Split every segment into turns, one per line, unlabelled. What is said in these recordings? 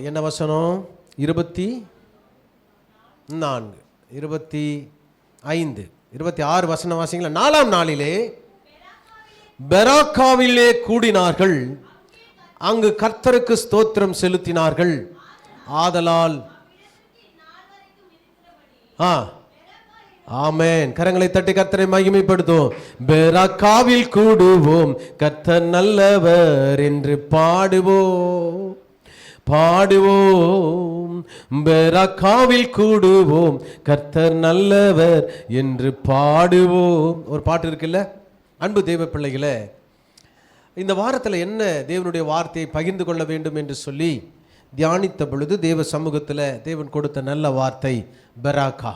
என்ன வசனம்? 24, 25, 26 வசனம் வாசிங்களா. 4ஆம் நாளிலே பெராக்காவிலே கூடினார்கள், அங்கு கர்த்தருக்கு ஸ்தோத்திரம் செலுத்தினார்கள். ஆதலால் ஆமென். கரங்களை தட்டி கர்த்தரை மகிமைப்படுத்துவோம். பெராக்காவில் கூடுவோம், கர்த்தர் நல்லவர் என்று பாடுவோம். பெராக்காவில் கூடுவோம், கர்த்தர் நல்லவர் என்று பாடுவோம். ஒரு பாட்டு இருக்குல்ல. அன்பு தேவ பிள்ளைகளே, இந்த வாரத்தில் என்ன தேவனுடைய வார்த்தையை பகிர்ந்து கொள்ள வேண்டும் என்று சொல்லி தியானித்த பொழுது தேவ சமூகத்தில் தேவன் கொடுத்த நல்ல வார்த்தை பெராக்கா.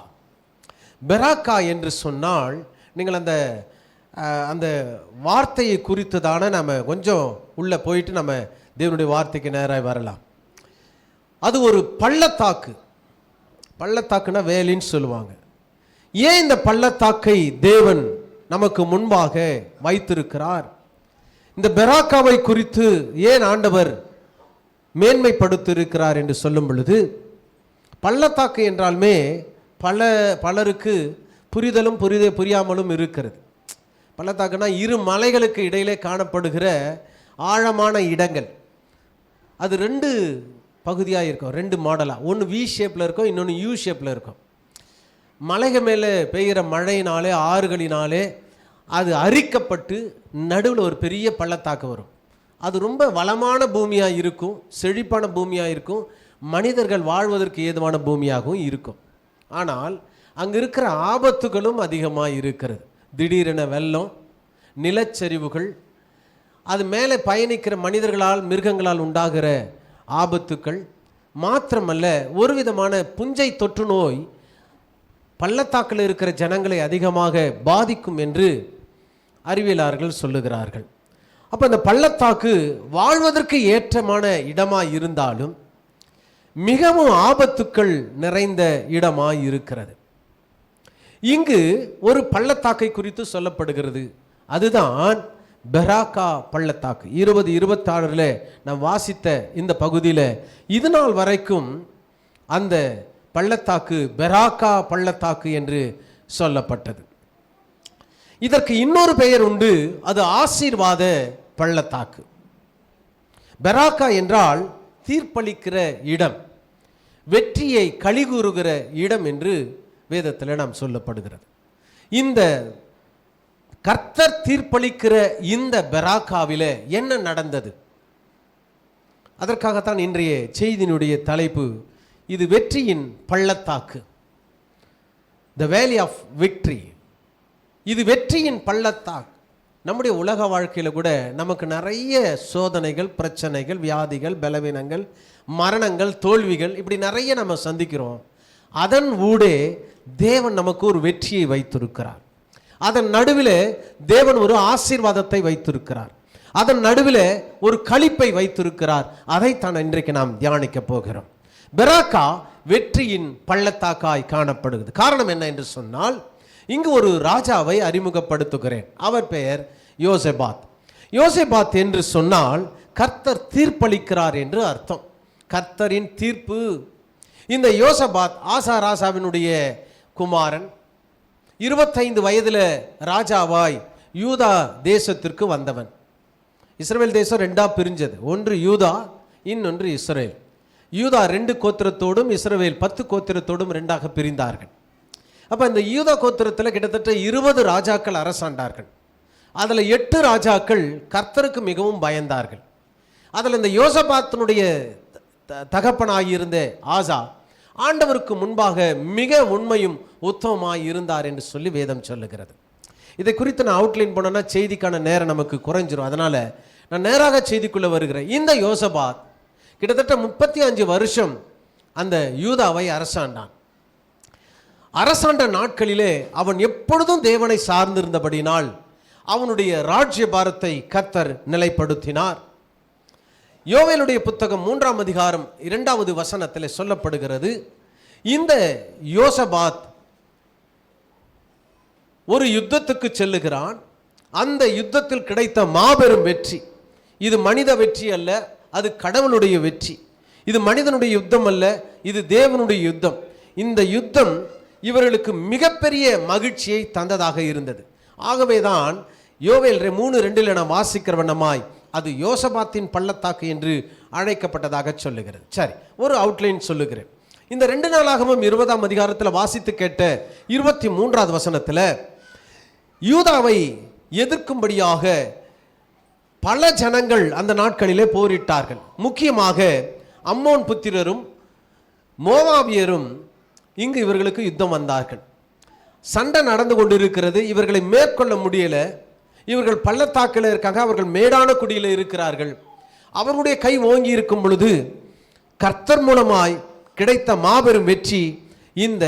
பெராக்கா என்று சொன்னால் நீங்கள் அந்த வார்த்தையை குறித்து தானே நம்ம கொஞ்சம் உள்ளே போயிட்டு நம்ம தேவனுடைய வார்த்தைக்கு நேராக வரலாம். அது ஒரு பள்ளத்தாக்கு. பள்ளத்தாக்குனா வேலின்னு சொல்லுவாங்க. ஏன் இந்த பள்ளத்தாக்கை தேவன் நமக்கு முன்பாக வைத்திருக்கிறார்? இந்த பெராக்காவை குறித்து ஏன் ஆண்டவர் மேன்மைப்படுத்தியிருக்கிறார் என்று சொல்லும் பொழுது, பள்ளத்தாக்கு என்றாலுமே பலருக்கு புரிதலும் புரியாமலும் இருக்கிறது. பள்ளத்தாக்குனா இரு மலைகளுக்கு இடையிலே காணப்படுகிற ஆழமான இடங்கள். அது 2 பகுதியாக இருக்கும், 2 மாடலாக. ஒன்று வி ஷேப்பில் இருக்கும், இன்னொன்று யூ ஷேப்பில் இருக்கும். மலைகள் மேலே பெய்கிற மழையினாலே ஆறுகளினாலே அது அரிக்கப்பட்டு நடுவில் ஒரு பெரிய பள்ளத்தாக்கு வரும். அது ரொம்ப வளமான பூமியாக இருக்கும், செழிப்பான பூமியாக இருக்கும், மனிதர்கள் வாழ்வதற்கு ஏதுவான பூமியாகவும் இருக்கும். ஆனால் அங்கே இருக்கிற ஆபத்துகளும் அதிகமாக இருக்கிறது. திடீரென வெள்ளம், நிலச்சரிவுகள், அது மேலே பயணிக்கிற மனிதர்களால் மிருகங்களால் உண்டாகிற ஆபத்துக்கள் மாத்திரமல்ல, ஒரு விதமான புஞ்சை தொற்று நோய் பள்ளத்தாக்கில் இருக்கிற ஜனங்களை அதிகமாக பாதிக்கும் என்று அறிவியலாளர்கள் சொல்லுகிறார்கள். அப்போ இந்த பள்ளத்தாக்கு வாழ்வதற்கு ஏற்றமான இடமாக இருந்தாலும் மிகவும் ஆபத்துக்கள் நிறைந்த இடமாக இருக்கிறது. இங்கு ஒரு பள்ளத்தாக்கை குறித்து சொல்லப்படுகிறது. அதுதான் பெராக்கா பள்ளத்தாக்கு. 20-26 நான் வாசித்த இந்த பகுதியில் இது நாள் வரைக்கும் அந்த பள்ளத்தாக்கு பெராக்கா பள்ளத்தாக்கு என்று சொல்லப்பட்டது. இதற்கு இன்னொரு பெயர் உண்டு, அது ஆசீர்வாத பள்ளத்தாக்கு. பெராக்கா என்றால் தீர்ப்பளிக்கிற இடம், வெற்றியை கலிகூறுகிற இடம் என்று வேதத்தில் நாம் சொல்லப்படுகிறது. இந்த கர்த்தர் தீர்ப்பளிக்கிற இந்த பெராக்காவிலே என்ன நடந்தது? அதற்காகத்தான் இன்றைய செய்தியினுடைய தலைப்பு இது வெற்றியின் பள்ளத்தாக்கு, த வேலி ஆஃப் விக்டரி. இது வெற்றியின் பள்ளத்தாக்கு. நம்முடைய உலக வாழ்க்கையில் கூட நமக்கு நிறைய சோதனைகள், பிரச்சனைகள், வியாதிகள், பலவீனங்கள், மரணங்கள், தோல்விகள், இப்படி நிறைய நம்ம சந்திக்கிறோம். அதன் ஊடே தேவன் நமக்கு ஒரு வெற்றியை வைத்திருக்கிறார். அதன் நடுவில் தேவன் ஒரு ஆசீர்வாதத்தை வைத்திருக்கிறார். அதன் நடுவில் ஒரு களிப்பை வைத்திருக்கிறார். அதைத்தான் இன்றைக்கு நாம் தியானிக்க போகிறோம். பெராக்கா வெற்றியின் பள்ளத்தாக்காய் காணப்படுகிறது. காரணம் என்ன என்று சொன்னால், இங்கு ஒரு ராஜாவை அறிமுகப்படுத்துகிறேன். அவர் பெயர் யோசபாத். யோசபாத் என்று சொன்னால் கர்த்தர் தீர்ப்பளிக்கிறார் என்று அர்த்தம். கர்த்தரின் தீர்ப்பு. இந்த யோசபாத் ஆசா ராசாவினுடைய குமாரன். 25 வயதில் ராஜாவாய் யூதா தேசத்திற்கு வந்தவன். இஸ்ரவேல் தேசம் 2ஆக பிரிஞ்சது. ஒன்று யூதா, இன்னொன்று இஸ்ரவேல். யூதா 2 கோத்திரத்தோடும் இஸ்ரவேல் 10 கோத்திரத்தோடும் 2ஆக பிரிந்தார்கள். அப்போ இந்த யூதா கோத்திரத்தில் கிட்டத்தட்ட 20 ராஜாக்கள் அரசாண்டார்கள். அதில் 8 ராஜாக்கள் கர்த்தருக்கு மிகவும் பயந்தார்கள். அதில் இந்த யோசபாத்தினுடைய தகப்பனாகியிருந்த ஆசா ஆண்டவருக்கு முன்பாக மிக உண்மையும் உத்தமமாய் இருந்தார் என்று சொல்லி வேதம் சொல்லுகிறது. இதை குறித்து நான் அவுட்லைன் பண்ணோன்னா செய்திக்கான நேரம் நமக்கு குறைஞ்சிரும். அதனால் நான் நேராக செய்திக்குள்ளே வருகிறேன். இந்த யோசபாத் கிட்டத்தட்ட 35 வருஷம் அந்த யூதாவை அரசாண்டான். அரசாண்ட நாட்களிலே அவன் எப்பொழுதும் தேவனை சார்ந்திருந்தபடினால் அவனுடைய ராஜ்ய பாரத்தை கர்த்தர் நிலைப்படுத்தினார். யோவேலுடைய புத்தகம் 3ஆம் அதிகாரம் 2வது வசனத்தில் சொல்லப்படுகிறது, இந்த யோசபாத் ஒரு யுத்தத்துக்கு செல்லுகிறான். அந்த யுத்தத்தில் கிடைத்த மாபெரும் வெற்றி, இது மனித வெற்றி அல்ல, அது கடவுளுடைய வெற்றி. இது மனிதனுடைய யுத்தம் அல்ல, இது தேவனுடைய யுத்தம். இந்த யுத்தம் இவர்களுக்கு மிகப்பெரிய மகிழ்ச்சியை தந்ததாக இருந்தது. ஆகவேதான் யோவேல் 3:2 நாம் வாசிக்கிற வண்ணமாய் அது யோசபாத்தின் பள்ளத்தாக்கு என்று அழைக்கப்பட்டதாக சொல்லுகிறது. சரி, ஒரு அவுட்லைன் சொல்லுகிறேன். இந்த 2 நாளாகவும் 20ஆம் அதிகாரத்தில் வாசித்து கேட்ட 23வது வசனத்தில் யூதாவை எதிர்க்கும்படியாக பல ஜனங்கள் அந்த நாட்களிலே போரிட்டார்கள். முக்கியமாக அம்மோன் புத்திரரும் மோவாபியரும் இங்கு இவர்களுக்கு யுத்தம் வந்தார்கள். சண்டை நடந்து கொண்டிருக்கிறது. இவர்களை மேற்கொள்ள முடியல. இவர்கள் பள்ளத்தாக்கில் இருக்காங்க, அவர்கள் மேடான குடியில் இருக்கிறார்கள். அவர்களுடைய கை ஓங்கி இருக்கும் பொழுது கர்த்தர் மூலமாய் கிடைத்த மாபெரும் வெற்றி இந்த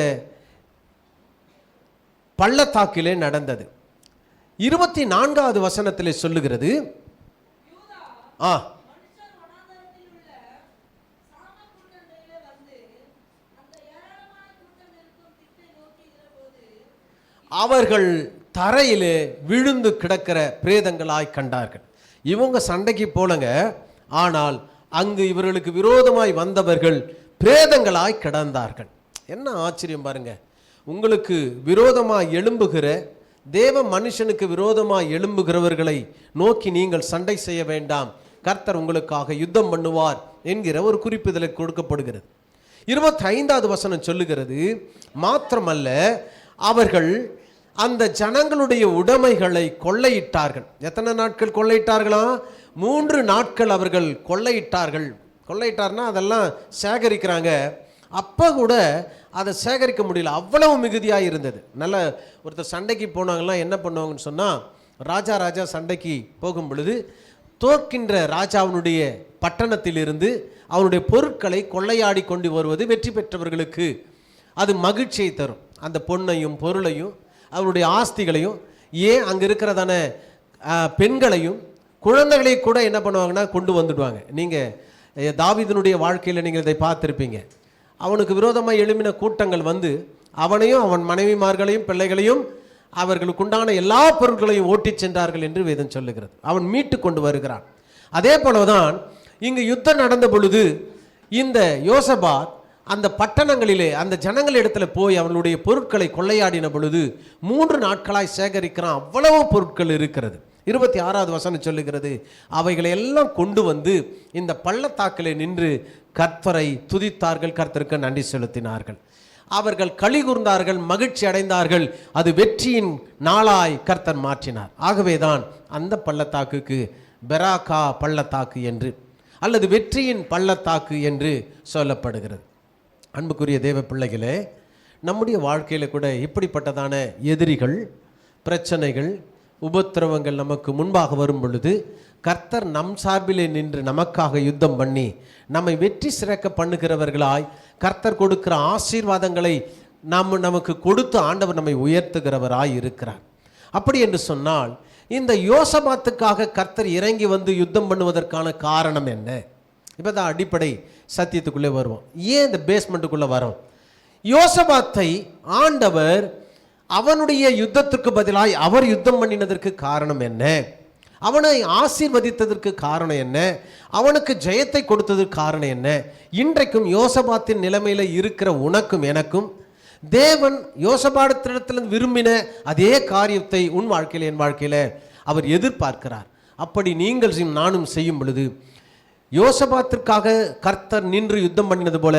பள்ளத்தாக்கிலே நடந்தது. 24வது வசனத்திலே சொல்லுகிறது, அவர்கள் தரையிலே விழுந்து கிடக்கிற பிரேதங்களாய் கண்டார்கள். இவங்க சண்டைக்கு போலங்க, ஆனால் அங்கு இவர்களுக்கு விரோதமாய் வந்தவர்கள் பிரேதங்களாய் கிடந்தார்கள். என்ன ஆச்சரியம் பாருங்க. உங்களுக்கு விரோதமாய் எழும்புகிற தேவ மனுஷனுக்கு விரோதமாய் எழும்புகிறவர்களை நோக்கி நீங்கள் சண்டை செய்ய வேண்டாம், கர்த்தர் உங்களுக்காக யுத்தம் பண்ணுவார் என்கிற ஒரு குறிப்பு இதில் கொடுக்கப்படுகிறது. 25வது வசனம் சொல்லுகிறது, மாத்திரமல்ல அவர்கள் அந்த ஜனங்களுடைய உடைமைகளை கொள்ளையிட்டார்கள். எத்தனை நாட்கள் கொள்ளையிட்டார்களா? 3 நாட்கள் அவர்கள் கொள்ளையிட்டார்கள். கொள்ளையிட்டார்னா அதெல்லாம் சேகரிக்கிறாங்க. அப்போ கூட அதை சேகரிக்க முடியல, அவ்வளவு மிகுதியாக இருந்தது. நல்ல ஒருத்தர் சண்டைக்கு போனாங்கலாம் என்ன பண்ணுவாங்கன்னு சொன்னால், ராஜா சண்டைக்கு போகும் பொழுது தோற்கின்ற ராஜாவினுடைய பட்டணத்திலிருந்து அவனுடைய பொருட்களை கொள்ளையாடி கொண்டு வருவது வெற்றி பெற்றவர்களுக்கு அது மகிழ்ச்சியை தரும். அந்த பொன்னையும் பொருளையும் அவருடைய ஆஸ்திகளையும், ஏன் அங்கே இருக்கிறதான பெண்களையும் குழந்தைகளையும் கூட என்ன பண்ணுவாங்கன்னா கொண்டு வந்துடுவாங்க. நீங்கள் தாவீதினுடைய வாழ்க்கையில் நீங்கள் இதை பார்த்துருப்பீங்க. அவனுக்கு விரோதமாக எழும்பின கூட்டங்கள் வந்து அவனையும் அவன் மனைவிமார்களையும் பிள்ளைகளையும் அவர்களுக்குண்டான எல்லா பொருட்களையும் ஓட்டி சென்றார்கள் என்று வேதம் சொல்லுகிறது. அவன் மீட்டு கொண்டு வருகிறான். அதே போலதான் இங்கு யுத்தம் நடந்த பொழுது இந்த யோசபாத் அந்த பட்டணங்களிலே அந்த ஜனங்கள் இடத்துல போய் அவர்களுடைய பொருட்களை கொள்ளையாடின பொழுது 3 நாட்களாய் சேகரிக்கிறான். அவ்வளவு பொருட்கள் இருக்கிறது. 26வது வசனம் சொல்லுகிறது, அவைகளை எல்லாம் கொண்டு வந்து இந்த பள்ளத்தாக்கிலே நின்று கர்த்தரை துதித்தார்கள், கர்த்தருக்கு நன்றி செலுத்தினார்கள். அவர்கள் களி கூர்ந்தார்கள், மகிழ்ச்சி அடைந்தார்கள். அது வெற்றியின் நாளாய் கர்த்தர் மாற்றினார். ஆகவேதான் அந்த பள்ளத்தாக்குக்கு பெராக்கா பள்ளத்தாக்கு என்று அல்லது வெற்றியின் பள்ளத்தாக்கு என்று சொல்லப்படுகிறது. அன்புக்குரிய தேவ பிள்ளைகளே, நம்முடைய வாழ்க்கையில் கூட இப்படிப்பட்டதான எதிரிகள், பிரச்சனைகள், உபத்திரவங்கள் நமக்கு முன்பாக வரும் பொழுது கர்த்தர் நம் சார்பிலே நின்று நமக்காக யுத்தம் பண்ணி நம்மை வெற்றி சிறக்க பண்ணுகிறவர்களாய் கர்த்தர் கொடுக்கிற ஆசீர்வாதங்களை நமக்கு கொடுத்து ஆண்டவர் நம்மை உயர்த்துகிறவராய் இருக்கிறார். அப்படி என்று சொன்னால் இந்த யோசபாத்துக்காக கர்த்தர் இறங்கி வந்து யுத்தம் பண்ணுவதற்கான காரணம் என்ன? இப்போ தான் அடிப்படை சத்தியத்துக்குள்ளே வருவோம். ஏன் இந்த பேஸ்மெண்ட்டுக்குள்ளே வரோம்? யோசபாத்தை ஆண்டவர் அவனுடைய யுத்தத்திற்கு பதிலாய் அவர் யுத்தம் பண்ணினதற்கு காரணம் என்ன? அவனை ஆசீர்வதித்ததற்கு காரணம் என்ன? அவனுக்கு ஜெயத்தை கொடுத்ததற்கு காரணம் என்ன? இன்றைக்கும் யோசபாத்தின் நிலைமையில் இருக்கிற உனக்கும் எனக்கும் தேவன் யோசபாத்திடத்தில் விரும்பின அதே காரியத்தை உன் வாழ்க்கையில் என் வாழ்க்கையில் அவர் எதிர்பார்க்கிறார். அப்படி நீங்கள் நானும் செய்யும் பொழுது யோசபாத்திற்காக கர்த்தர் நின்று யுத்தம் பண்ணினது போல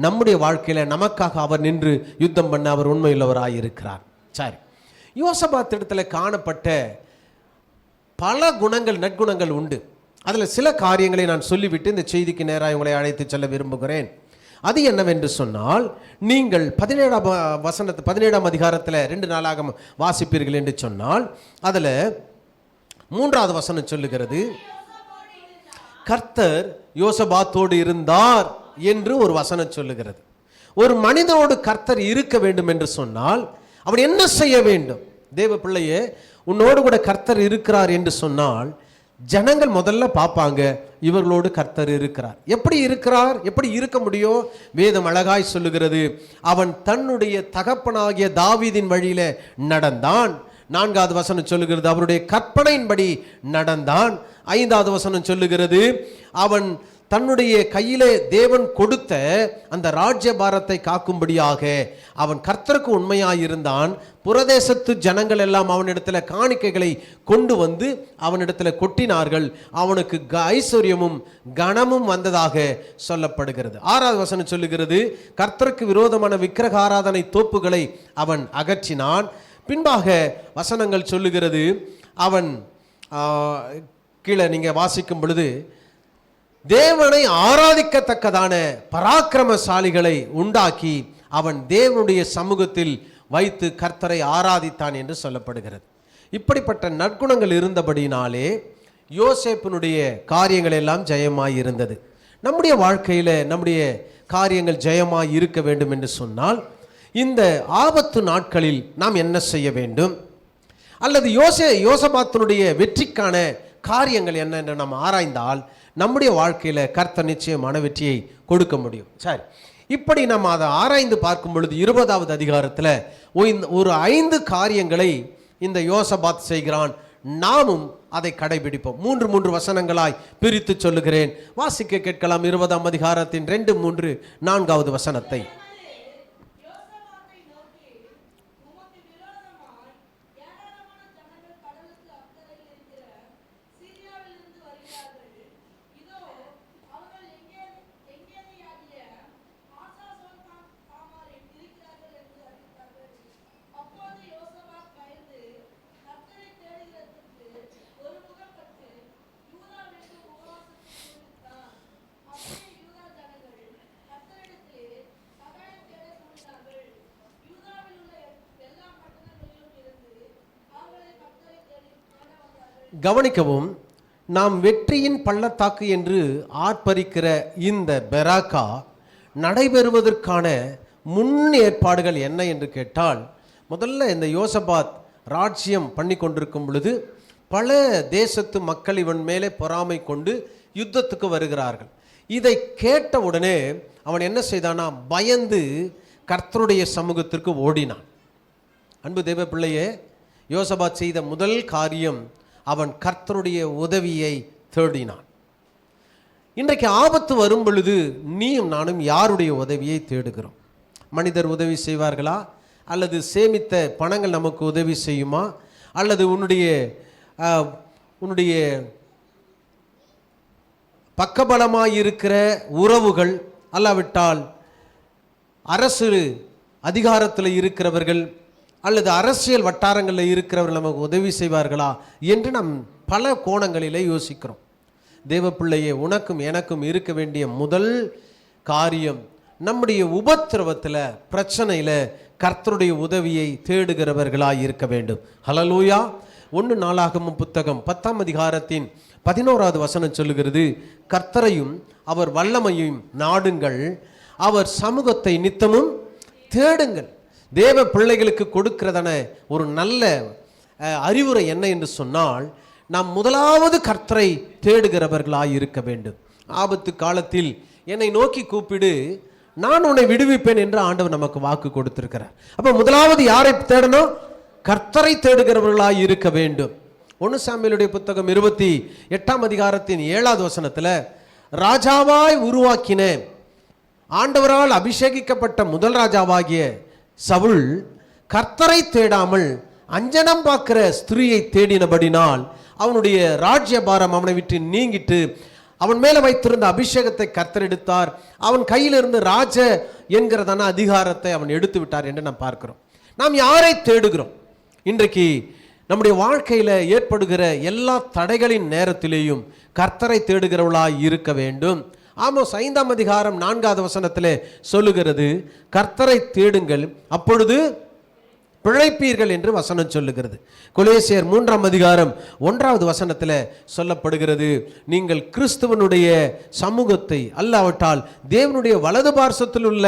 நம்முடைய வாழ்க்கையில் நமக்காக அவர் நின்று யுத்தம் பண்ண அவர் உண்மையுள்ளவராக இருக்கிறார். சரி, யோசபாத்திடத்தில் காணப்பட்ட பல குணங்கள், நற்குணங்கள் உண்டு. அதில் சில காரியங்களை நான் சொல்லிவிட்டு இந்த செய்திக்கு நேராக உங்களை அழைத்து செல்ல விரும்புகிறேன். அது என்னவென்று சொன்னால், நீங்கள் 17ஆம் அதிகாரத்தில் 2 நாளாக வாசிப்பீர்கள் என்று சொன்னால் அதில் 3வது வசனம் சொல்லுகிறது, கர்த்தர் யோசபாத்தோடு இருந்தார் என்று ஒரு வசனம் சொல்லுகிறது. ஒரு மனிதனோடு கர்த்தர் இருக்க வேண்டும் என்று சொன்னால் அவன் என்ன செய்ய வேண்டும்? தேவ பிள்ளையே, உன்னோடு கூட கர்த்தர் இருக்கிறார் என்று சொன்னால் ஜனங்கள் முதல்ல பார்ப்பாங்க, இவர்களோடு கர்த்தர் இருக்கிறார். எப்படி இருக்கிறார்? எப்படி இருக்க முடியும்? வேதம் அழகாய் சொல்லுகிறது, அவன் தன்னுடைய தகப்பனாகிய தாவீதின் வழியில நடந்தான். 4வது வசனம் சொல்லுகிறது, அவருடைய கற்பனையின்படி நடந்தான். 5வது வசனம் சொல்லுகிறது, அவன் தன்னுடைய கையிலே தேவன் கொடுத்த அந்த ராஜ்ய பாரத்தை காக்கும்படியாக அவன் கர்த்தருக்கு உண்மையாயிருந்தான். புரதேசத்து ஜனங்கள் எல்லாம் அவனிடத்தில் காணிக்கைகளை கொண்டு வந்து அவனிடத்தில் கொட்டினார்கள். அவனுக்கு ஐஸ்வர்யமும் கனமும் வந்ததாக சொல்லப்படுகிறது. 6வது வசனம் சொல்லுகிறது, கர்த்தருக்கு விரோதமான விக்கிரக ஆராதனை தோப்புகளை அவன் அகற்றினான். பின்பாக வசனங்கள் சொல்லுகிறது, அவன் கீழே நீங்க வாசிக்கும் பொழுது தேவனை ஆராதிக்கத்தக்கதான பராக்கிரமசாலிகளை உண்டாக்கி அவன் தேவனுடைய சமூகத்தில் வைத்து கர்த்தரை ஆராதித்தான் என்று சொல்லப்படுகிறது. இப்படிப்பட்ட நற்குணங்கள் இருந்தபடினாலே யோசேப்பினுடைய காரியங்கள் எல்லாம் ஜெயமாய் இருந்தது. நம்முடைய வாழ்க்கையில் நம்முடைய காரியங்கள் ஜெயமாய் இருக்க வேண்டும் என்று சொன்னால் இந்த ஆபத்து நாட்களில் நாம் என்ன செய்ய வேண்டும், அல்லது யோசபாத்தினுடைய வெற்றிக்கான காரியங்கள் என்ன என்று நாம் ஆராய்ந்தால் நம்முடைய வாழ்க்கையில் கர்த்தர் நிச்சயமான வெற்றியை கொடுக்க முடியும். சரி, இப்படி நம்ம அதை ஆராய்ந்து பார்க்கும் பொழுது 20வது அதிகாரத்தில் ஒரு 5 காரியங்களை இந்த யோசபாத் செய்கிறான். நாமும் அதை கடைபிடிப்போம். 3 வசனங்களாய் பிரித்து சொல்லுகிறேன், வாசிக்க கேட்கலாம். 20ஆம் அதிகாரத்தின் 2, 3, 4வது வசனத்தை. கவனிக்கவும், நாம் வெற்றியின் பள்ளத்தாக்கு என்று ஆர்ப்பரிக்கிற இந்த பெராக்கா நடைபெறுவதற்கான முன் ஏற்பாடுகள் என்ன என்று கேட்டால், முதல்ல இந்த யோசபாத் ராஜ்யம் பண்ணி கொண்டிருக்கும் பொழுது பல தேசத்து மக்கள் இவன் மேலே பொறாமை கொண்டு யுத்தத்துக்கு வருகிறார்கள். இதை கேட்ட உடனே அவன் என்ன செய்தானா, பயந்து கர்த்தருடைய சமூகத்திற்கு ஓடினான். அன்பு தேவ பிள்ளையே, யோசபாத் செய்த முதல் காரியம் அவன் கர்த்தருடைய உதவியை தேடினான். இன்றைக்கு ஆபத்து வரும் பொழுது நீயும் நானும் யாருடைய உதவியை தேடுகிறோம்? மனிதர் உதவி செய்வார்களா, அல்லது சேமித்த பணங்கள் நமக்கு உதவி செய்யுமா, அல்லது உன்னுடைய பக்கபலமாயிருக்கிற உறவுகள், அல்லாவிட்டால் அரசு அதிகாரத்தில் இருக்கிறவர்கள் அல்லது அரசியல் வட்டாரங்களில் இருக்கிறவர்கள் நமக்கு உதவி செய்வார்களா என்று நாம் பல கோணங்களிலே யோசிக்கிறோம். தேவ பிள்ளையே, உனக்கும் எனக்கும் இருக்க வேண்டிய முதல் காரியம் நம்முடைய உபத்திரவத்தில், பிரச்சனையில் கர்த்தருடைய உதவியை தேடுகிறவர்களாய் இருக்க வேண்டும். ஹல்லேலூயா. 1 நாளாகமம் புத்தகம் 10ஆம் அதிகாரத்தின் 11வது வசனம் சொல்லுகிறது, கர்த்தரையும் அவர் வல்லமையும் நாடுங்கள், அவர் சமூகத்தை நித்தமும் தேடுங்கள். தேவ பிள்ளைகளுக்கு கொடுக்கிறதான ஒரு நல்ல அறிவுரை என்ன என்று சொன்னால், நாம் முதலாவது கர்த்தரை தேடுகிறவர்களாய் இருக்க வேண்டும். ஆபத்து காலத்தில் என்னை நோக்கி கூப்பிடு, நான் உன்னை விடுவிப்பேன் என்று ஆண்டவர் நமக்கு வாக்கு கொடுத்திருக்கிறார். அப்போ முதலாவது யாரை தேடணும்? கர்த்தரை தேடுகிறவர்களாய் இருக்க வேண்டும். 1 சாமுவேலுடைய புத்தகம் 28ஆம் அதிகாரத்தின் 7வது வசனத்தில், ராஜாவாய் உருவாக்கின ஆண்டவரால் அபிஷேகிக்கப்பட்ட முதல் ராஜாவாகிய சவுல் கர்த்தரை தேடாமல் அஞ்சனம் பார்க்கிற ஸ்திரீயை தேடினபடினால் அவனுடைய ராஜ்யபாரம் அவனை விட்டு நீங்கிட்டு அவன் மேலே வைத்திருந்த அபிஷேகத்தை கர்த்தர் எடுத்தார். அவன் கையிலிருந்து ராஜ என்கிறதான அதிகாரத்தை அவன் எடுத்து விட்டார் என்று நாம் பார்க்கிறோம். நாம் யாரை தேடுகிறோம்? இன்றைக்கு நம்முடைய வாழ்க்கையில் ஏற்படுகிற எல்லா தடைகளின் நேரத்திலேயும் கர்த்தரை தேடுகிறவளாய் இருக்க வேண்டும். ஆமோஸ் 5ஆம் அதிகாரம் 4வது வசனத்திலே சொல்லுகிறது, கர்த்தரை தேடுங்கள் அப்பொழுது பிழைப்பீர்கள் என்று வசனம் சொல்லுகிறது. கொலோசியர் 3ஆம் அதிகாரம் 1வது வசனத்தில் சொல்லப்படுகிறது, நீங்கள் கிறிஸ்துவனுடைய சமூகத்தை அல்லாவிட்டால் தேவனுடைய வலது பார்சத்தில் உள்ள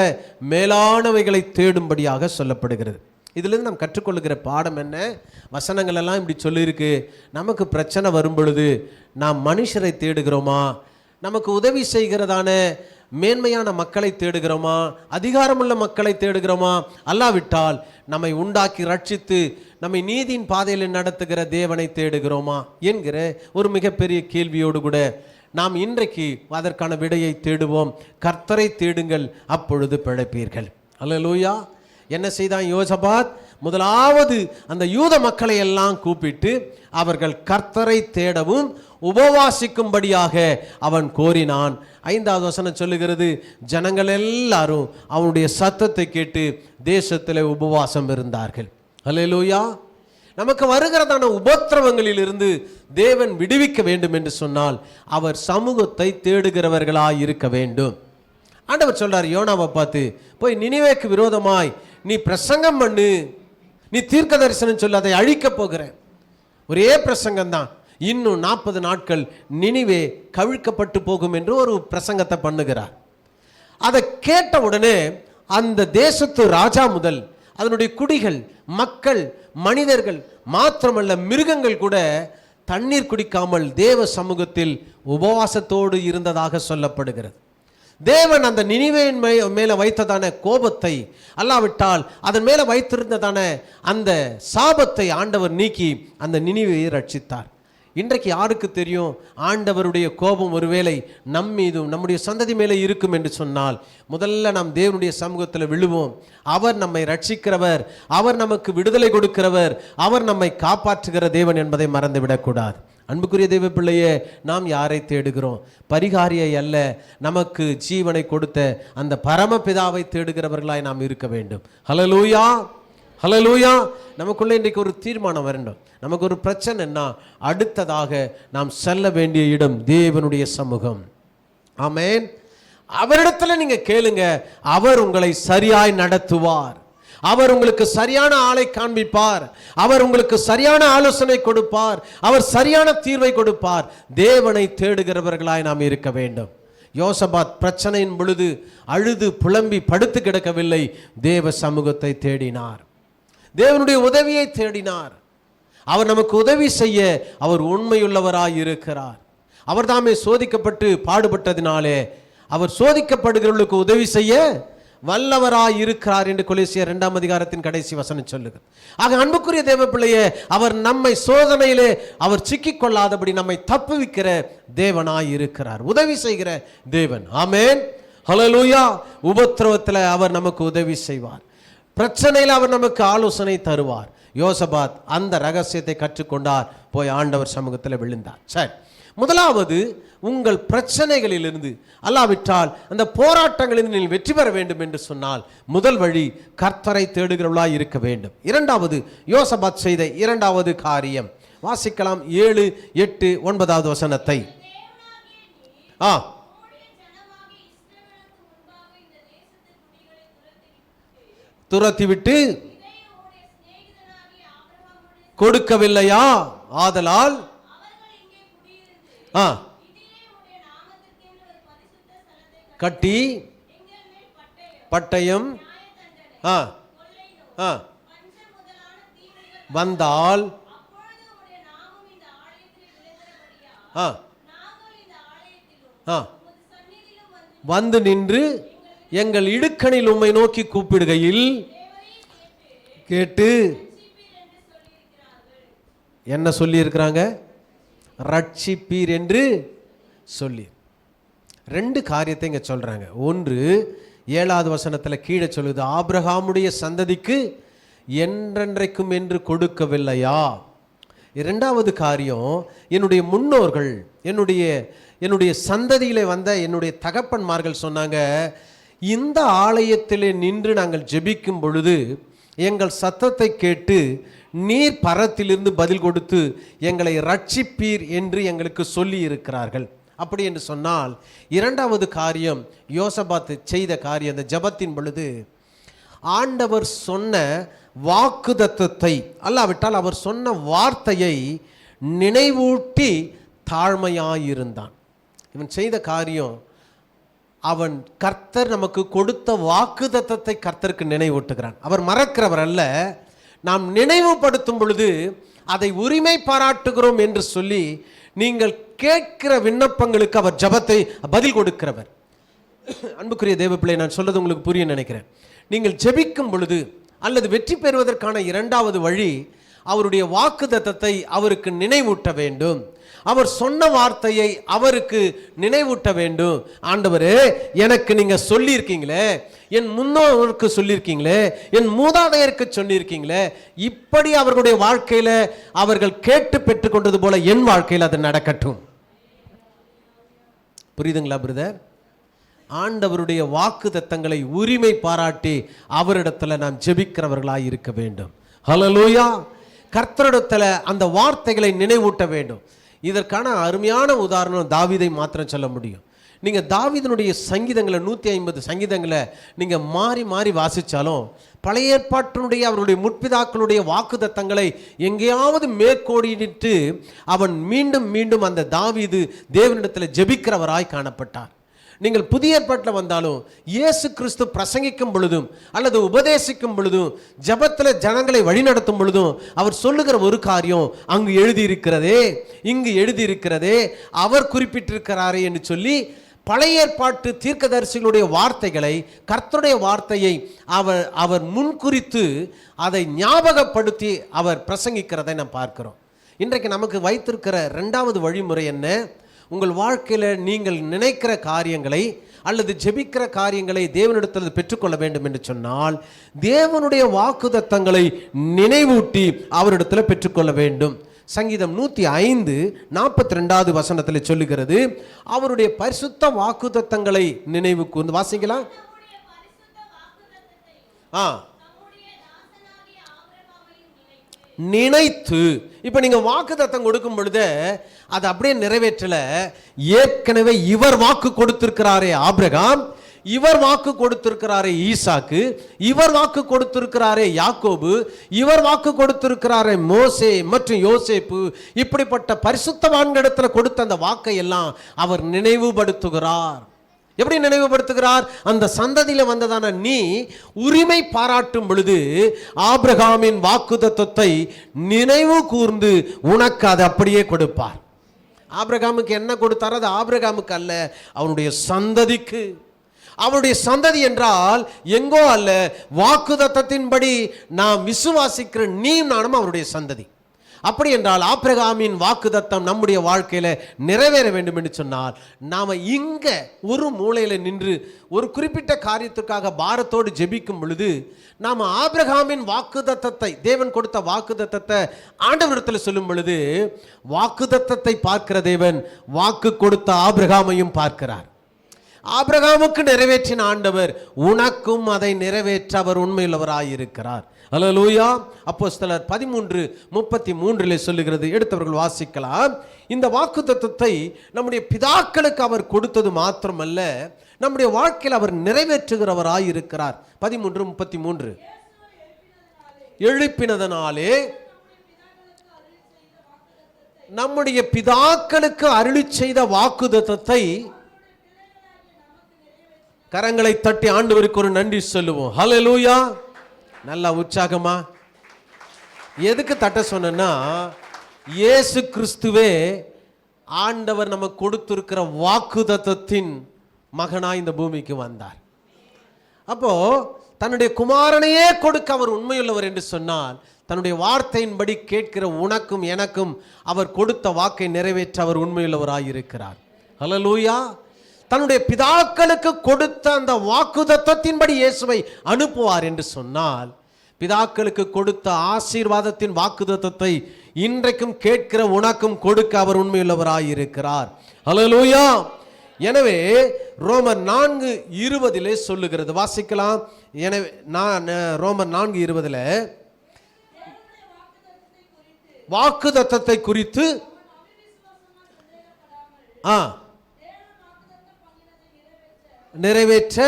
மேலானவைகளை தேடும்படியாக சொல்லப்படுகிறது. இதிலிருந்து நாம் கற்றுக்கொள்ளுகிற பாடம் என்ன? வசனங்கள் எல்லாம் இப்படி சொல்லியிருக்கு. நமக்கு பிரச்சனை வரும் பொழுது நாம் மனுஷரை தேடுகிறோமா, நமக்கு உதவி செய்கிறதான மேன்மையான மக்களை தேடுகிறோமா, அதிகாரமுள்ள மக்களை தேடுகிறோமா, அல்லாவிட்டால் நம்மை உண்டாக்கி ரட்சித்து நம்மை நீதியின் பாதையில் நடத்துகிற தேவனை தேடுகிறோமா என்கிற ஒரு மிகப்பெரிய கேள்வியோடு கூட நாம் இன்றைக்கு அதற்கான விடையை தேடுவோம். கர்த்தரை தேடுங்கள், அப்பொழுது பிழைப்பீர்கள். அல்லேலூயா. என்ன செய்தான் யோசபாத்? முதலாவது அந்த யூத மக்களை எல்லாம் கூப்பிட்டு அவர்கள் கர்த்தரை தேடவும் உபவாசிக்கும்படியாக அவன் கோரினான். 5வது வசனம் சொல்லுகிறது, ஜனங்கள் எல்லாரும் அவனுடைய சத்தத்தை கேட்டு தேசத்தில் உபவாசம் இருந்தார்கள். அல்லேலூயா. நமக்கு வருகிறதான உபத்திரவங்களில் இருந்து தேவன் விடுவிக்க வேண்டும் என்று சொன்னால் அவர் சமூகத்தை தேடுகிறவர்களாய் இருக்க வேண்டும். ஆண்டவர் சொல்றார் யோனாவை பார்த்து, போய் நினிவேக்கு விரோதமாய் நீ பிரசங்கம் பண்ணு, நீ தீர்க்க தரிசனம் சொல்லு, அதை அழிக்க போகிற. ஒரே பிரசங்கம் தான். இன்னும் 40 நாட்கள் நினிவே கவிழ்க்கப்பட்டு போகும் என்று ஒரு பிரசங்கத்தை பண்ணுகிறார். அதை கேட்ட உடனே அந்த தேசத்து ராஜா முதல் அதனுடைய குடிகள், மக்கள், மனிதர்கள் மாத்திரமல்ல மிருகங்கள் கூட தண்ணீர் குடிக்காமல் தேவ சமூகத்தில் உபவாசத்தோடு இருந்ததாக சொல்லப்படுகிறது. தேவன் அந்த நினிவேயின் மேல வைத்ததான கோபத்தை, அல்லாவிட்டால் அதன் மேல வைத்திருந்ததான அந்த சாபத்தை ஆண்டவர் நீக்கி அந்த நினிவேயை ரட்சித்தார். இன்றைக்கு யாருக்கு தெரியும், ஆண்டவருடைய கோபம் ஒருவேளை நம் மீதும் நம்முடைய சந்ததி மேலே இருக்கும் என்று சொன்னால் முதல்ல நாம் தேவனுடைய சமூகத்தில் விழுவோம். அவர் நம்மை ரட்சிக்கிறவர், அவர் நமக்கு விடுதலை கொடுக்கிறவர், அவர் நம்மை காப்பாற்றுகிற தேவன் என்பதை மறந்துவிடக்கூடாது. அன்புக்குரிய தேவ பிள்ளையே, நாம் யாரை தேடுகிறோம்? பரிகாரியை அல்ல, நமக்கு ஜீவனை கொடுத்த அந்த பரமபிதாவை தேடுகிறவர்களாய் நாம் இருக்க வேண்டும். ஹல்லேலூயா, ஹல்லேலூயா. நமக்குள்ள இன்றைக்கு ஒரு தீர்மானம் வரணும். நமக்கு ஒரு பிரச்சனைன்னா அடுத்ததாக நாம் செல்ல வேண்டிய இடம் தேவனுடைய சமூகம். ஆமென். அவரிடத்துல நீங்க கேளுங்க, அவர் உங்களை சரியாய் நடத்துவார். அவர் உங்களுக்கு சரியான ஆளை காண்பிப்பார். அவர் உங்களுக்கு சரியான ஆலோசனை கொடுப்பார். அவர் சரியான தீர்வை கொடுப்பார். தேவனை தேடுகிறவர்களாய் நாம் இருக்க வேண்டும். யோசபாத் பிரச்சனையின் பொழுது அழுது புலம்பி படுத்து கிடக்கவில்லை, தேவ சமூகத்தை தேடினார், தேவனுடைய உதவியை தேடினார். அவர் நமக்கு உதவி செய்ய அவர் உண்மையுள்ளவராய் இருக்கிறார். அவர் தாமே சோதிக்கப்பட்டு பாடுபட்டதினாலே அவர் சோதிக்கப்படுகிறவர்களுக்கு உதவி செய்ய வல்லவராய் இருக்கிறார் என்று கொலோசியர் 2ஆம் அதிகாரத்தின் கடைசி வசனம் சொல்லுது. ஆக அன்புக்குரிய தேவ பிள்ளையே, அவர் நம்மை சோதனையிலே அவர் சிக்கிக்கொள்ளாதபடி நம்மை தப்புவிக்கிற தேவனாய் இருக்கிறார், உதவி செய்கிற தேவன். ஆமென், ஹல்லேலூயா. உபத்திரவத்தில் அவர் நமக்கு உதவி செய்வார், பிரச்சனையில் அவர் நமக்கு ஆலோசனை தருவார். யோசபாத் அந்த ரகசியத்தை கற்றுக்கொண்டார், போய் ஆண்டவர் சமூகத்தில் விழுந்தார். சரி, முதலாவது உங்கள் பிரச்சனைகளிலிருந்து அல்லாவிட்டால் அந்த போராட்டங்களிலிருந்து நீங்கள் வெற்றி பெற வேண்டும் என்று சொன்னால் முதல் வழி கர்த்தரை தேடுகிறவர்களாய் இருக்க வேண்டும். இரண்டாவது யோசபாத் செய்த இரண்டாவது காரியம் வாசிக்கலாம். 7, 8, 9வது வசனத்தை. துரத்திவிட்டு கொடுக்கவில்லையா? ஆதலால் கட்டி பட்டயம் வந்தால் வந்து நின்று எங்கள் இடுக்கணில் உம்மை நோக்கி கூப்பிடுகையில் கேட்டு என்ன சொல்லி இருக்கிறாங்க? ரட்சிப்பீர் என்று சொல்லி 2 காரியத்தை இங்க சொல்றாங்க. ஒன்று 7வது வசனத்தில் கீழே சொல்லுது, ஆபிரகாமுடைய சந்ததிக்கு என்றென்றைக்கும் என்று கொடுக்கவில்லையா? இரண்டாவது காரியம், என்னுடைய முன்னோர்கள், என்னுடைய சந்ததியிலே வந்த என்னுடைய தகப்பன்மார்கள் சொன்னாங்க, இந்த ஆலயத்திலே நின்று நாங்கள் ஜெபிக்கும் பொழுது எங்கள் சத்தத்தை கேட்டு நீர் பரத்திலிருந்து பதில் கொடுத்து எங்களை ரட்சிப்பீர் என்று எங்களுக்கு சொல்லி இருக்கிறார்கள். அப்படி என்று சொன்னால் இரண்டாவது காரியம் யோசபாத் செய்த காரியம், அந்த ஜெபத்தின் பொழுது ஆண்டவர் சொன்ன வாக்குத்தத்தத்தை அல்லாவிட்டால் அவர் சொன்ன வார்த்தையை நினைவூட்டி தாழ்மையாயிருந்தான். இவன் செய்த காரியம், அவன் கர்த்தர் நமக்கு கொடுத்த வாக்குத்தத்தத்தை கர்த்தருக்கு நினைவூட்டுகிறான். அவர் மறக்கிறவர் அல்ல. நாம் நினைவுபடுத்தும் பொழுது அதை உரிமை பாராட்டுகிறோம் என்று சொல்லி நீங்கள் கேட்கிற விண்ணப்பங்களுக்கு அவர் ஜெபத்தை பதில் கொடுக்கிறவர். அன்புக்குரிய தேவ பிள்ளை, நான் சொல்றது உங்களுக்கு புரிய நினைக்கிறேன். நீங்கள் ஜெபிக்கும் பொழுது அல்லது வெற்றி பெறுவதற்கான இரண்டாவது வழி, அவருடைய வாக்குத்தத்தத்தை அவருக்கு நினைவூட்ட வேண்டும். அவர் சொன்ன வார்த்தையை அவருக்கு நினைவூட்ட வேண்டும். ஆண்டவரே, எனக்கு நீங்க சொல்லியிருக்கீங்களே, என் முன்னோருக்கு சொல்லியிருக்கீங்களே, என் மூதாதையருக்கு சொல்லியிருக்கீங்களே, இப்படி அவர்களுடைய வாழ்க்கையில அவர்கள் கேட்டு பெற்றுக்கொண்டது போல என் வாழ்க்கையில் அது நடக்கட்டும். புரியுதுங்களா பிரதர்? ஆண்டவருடைய வாக்குத்தத்தங்களை உரிமை பாராட்டி அவரிடத்துல நாம் ஜெபிக்கிறவர்களாய் இருக்க வேண்டும். ஹல்லேலூயா. கர்த்தரிடத்துல அந்த வார்த்தைகளை நினைவூட்ட வேண்டும். இதற்கான அருமையான உதாரணம் தாவீதை மாத்திரம் சொல்ல முடியும். நீங்க தாவீதினுடைய சங்கீதங்களை 150 சங்கீதங்களை நீங்க மாறி மாறி வாசிச்சாலும் பழைய ஏற்பாட்டினுடைய அவருடைய முற்பிதாக்களுடைய வாக்குத்தத்தங்களை எங்கேயாவது மேற்கோடிட்டு அவன் மீண்டும் மீண்டும் அந்த தாவீது தேவனிடத்தில் ஜெபிக்கிறவராய் காணப்பட்டார். நீங்கள் புதிய ஏற்பாட்டில் வந்தாலும் இயேசு கிறிஸ்து பிரசங்கிக்கும் பொழுதும் அல்லது உபதேசிக்கும் பொழுதும் ஜெபத்தில் ஜனங்களை வழிநடத்தும் பொழுதும் அவர் சொல்லுகிற ஒரு காரியம் அங்கு எழுதியிருக்கிறதே, இங்கு எழுதியிருக்கிறதே, அவர் குறிப்பிட்டிருக்கிறாரே என்று சொல்லி பழைய ஏற்பாட்டு தீர்க்கதரிசிகளுடைய வார்த்தைகளை, கர்த்தருடைய வார்த்தையை அவர் முன்குறித்து அதை ஞாபகப்படுத்தி அவர் பிரசங்கிக்கிறதை நாம் பார்க்கிறோம். இன்றைக்கு நமக்கு வைத்திருக்கிற 2வது வழிமுறை என்ன? உங்கள் வாழ்க்கையில் நீங்கள் நினைக்கிற காரியங்களை அல்லது ஜெபிக்கிற காரியங்களை தேவனிடத்தில் பெற்றுக்கொள்ள வேண்டும் என்று சொன்னால் தேவனுடைய வாக்குத்தத்தங்களை நினைவூட்டி அவரிடத்தில் பெற்றுக்கொள்ள வேண்டும். சங்கீதம் 105:42 வசனத்தில் சொல்லுகிறது, அவருடைய பரிசுத்த வாக்குத்தத்தங்களை நினைவு கூர்ந்து வாசிக்கலாம். நினைத்து. இப்ப நீங்க வாக்குத்தத்தம் கொடுக்கும் பொழுது அது அப்படியே நிறைவேற்றல. ஏற்கனவே இவர் வாக்கு கொடுத்திருக்கிறாரே ஆபிரகாம், இவர் வாக்கு கொடுத்திருக்கிறாரே ஈசாக்கு, இவர் வாக்கு கொடுத்திருக்கிறாரே யாக்கோபு, இவர் வாக்கு கொடுத்திருக்கிறாரே மோசே மற்றும் யோசேப்பு, இப்படிப்பட்ட பரிசுத்தவான்களிடத்துல கொடுத்த அந்த வாக்கை எல்லாம் அவர் நினைவுபடுத்துகிறார். எப்படி நினைவுபடுத்துகிறார்? அந்த சந்ததியில வந்ததான நீ உரிமை பாராட்டும் பொழுது ஆபிரகாமின் வாக்குத்தத்தத்தை நினைவு கூர்ந்து உனக்கு அதை அப்படியே கொடுப்பார். ஆபிரகாமுக்கு என்ன கொடுத்தாரோ அது ஆபிரகாமுக்கு அல்ல, அவனுடைய சந்ததிக்கு. அவருடைய சந்ததி என்றால் எங்கோ அல்ல, வாக்குத்தத்தத்தின்படி நாம் விசுவாசிக்கிற நீ நானும் அவருடைய சந்ததி. அப்படி என்றால் ஆபிரகாமின் வாக்குத்தத்தம் நம்முடைய வாழ்க்கையில நிறைவேற வேண்டும் என்று சொன்னால் நாம இங்க ஒரு மூலையில நின்று ஒரு குறிப்பிட்ட காரியத்துக்காக பாரத்தோடு ஜெபிக்கும் பொழுது நாம ஆபிரகாமின் வாக்குத்தத்தத்தை, தேவன் கொடுத்த வாக்குத்தத்தத்தை ஆண்டவரிடத்தில் சொல்லும் பொழுது வாக்குத்தத்தத்தை பார்க்கிற தேவன் வாக்கு கொடுத்த ஆபிரகாமையும் பார்க்கிறார். ஆபிரகாமுக்கு நிறைவேற்றின ஆண்டவர் உனக்கும் அதை நிறைவேற்ற அவர் உண்மையுள்ளவராயிருக்கிறார். அல்லேலூயா. அப்போஸ்தலர் 13:33 சொல்லுகிறது, எடுத்தவர்கள் வாசிக்கலாம். இந்த வாக்குத்தத்தத்தை நம்முடைய பிதாக்களுக்கு அவர் கொடுத்தது மாத்திரமல்ல, நம்முடைய வாழ்க்கையில் அவர் நிறைவேற்றுகிறவராயிருக்கிறார். 13:33 எழுப்பினதனாலே நம்முடைய பிதாக்களுக்கு அருளி செய்த வாக்குத்தத்தத்தை கரங்களை தட்டி ஆண்டவருக்கு ஒரு நன்றி சொல்லுவோம். ஹல்லேலூயா. நல்ல உற்சாகமா. எதுக்கு தட்ட சொன்னா, இயேசு கிறிஸ்துவே ஆண்டவர் நமக்கு கொடுத்திருக்கிற வாக்குத்தத்தத்தின் மகனாய் இந்த பூமிக்கு வந்தார். அப்போ தன்னுடைய குமாரனையே கொடுக்க அவர் உண்மையுள்ளவர் என்று சொன்னால் தன்னுடைய வார்த்தையின்படி கேட்கிற உனக்கும் எனக்கும் அவர் கொடுத்த வாக்கை நிறைவேற்ற அவர் உண்மையுள்ளவராய் இருக்கிறார். ஹல்லேலூயா. தன்னுடைய பிதாக்களுக்கு கொடுத்த அந்த வாக்குத்தத்தத்தின்படி இயேசுவை அனுப்புவார் என்று சொன்னால் பிதாக்களுக்கு கொடுத்த ஆசீர்வாதத்தின் வாக்குத்தத்தத்தை இன்றைக்கும் கேட்கிற உனக்கும் கொடுக்க அவர் உண்மையுள்ளவராயிருக்கிறார். ஹல்லேலூயா. எனவே ரோமர் 4:20 சொல்லுகிறது, வாசிக்கலாம். எனவே ரோமர் 4:20 வாக்குத்தத்தத்தை குறித்து நிறைவேற்ற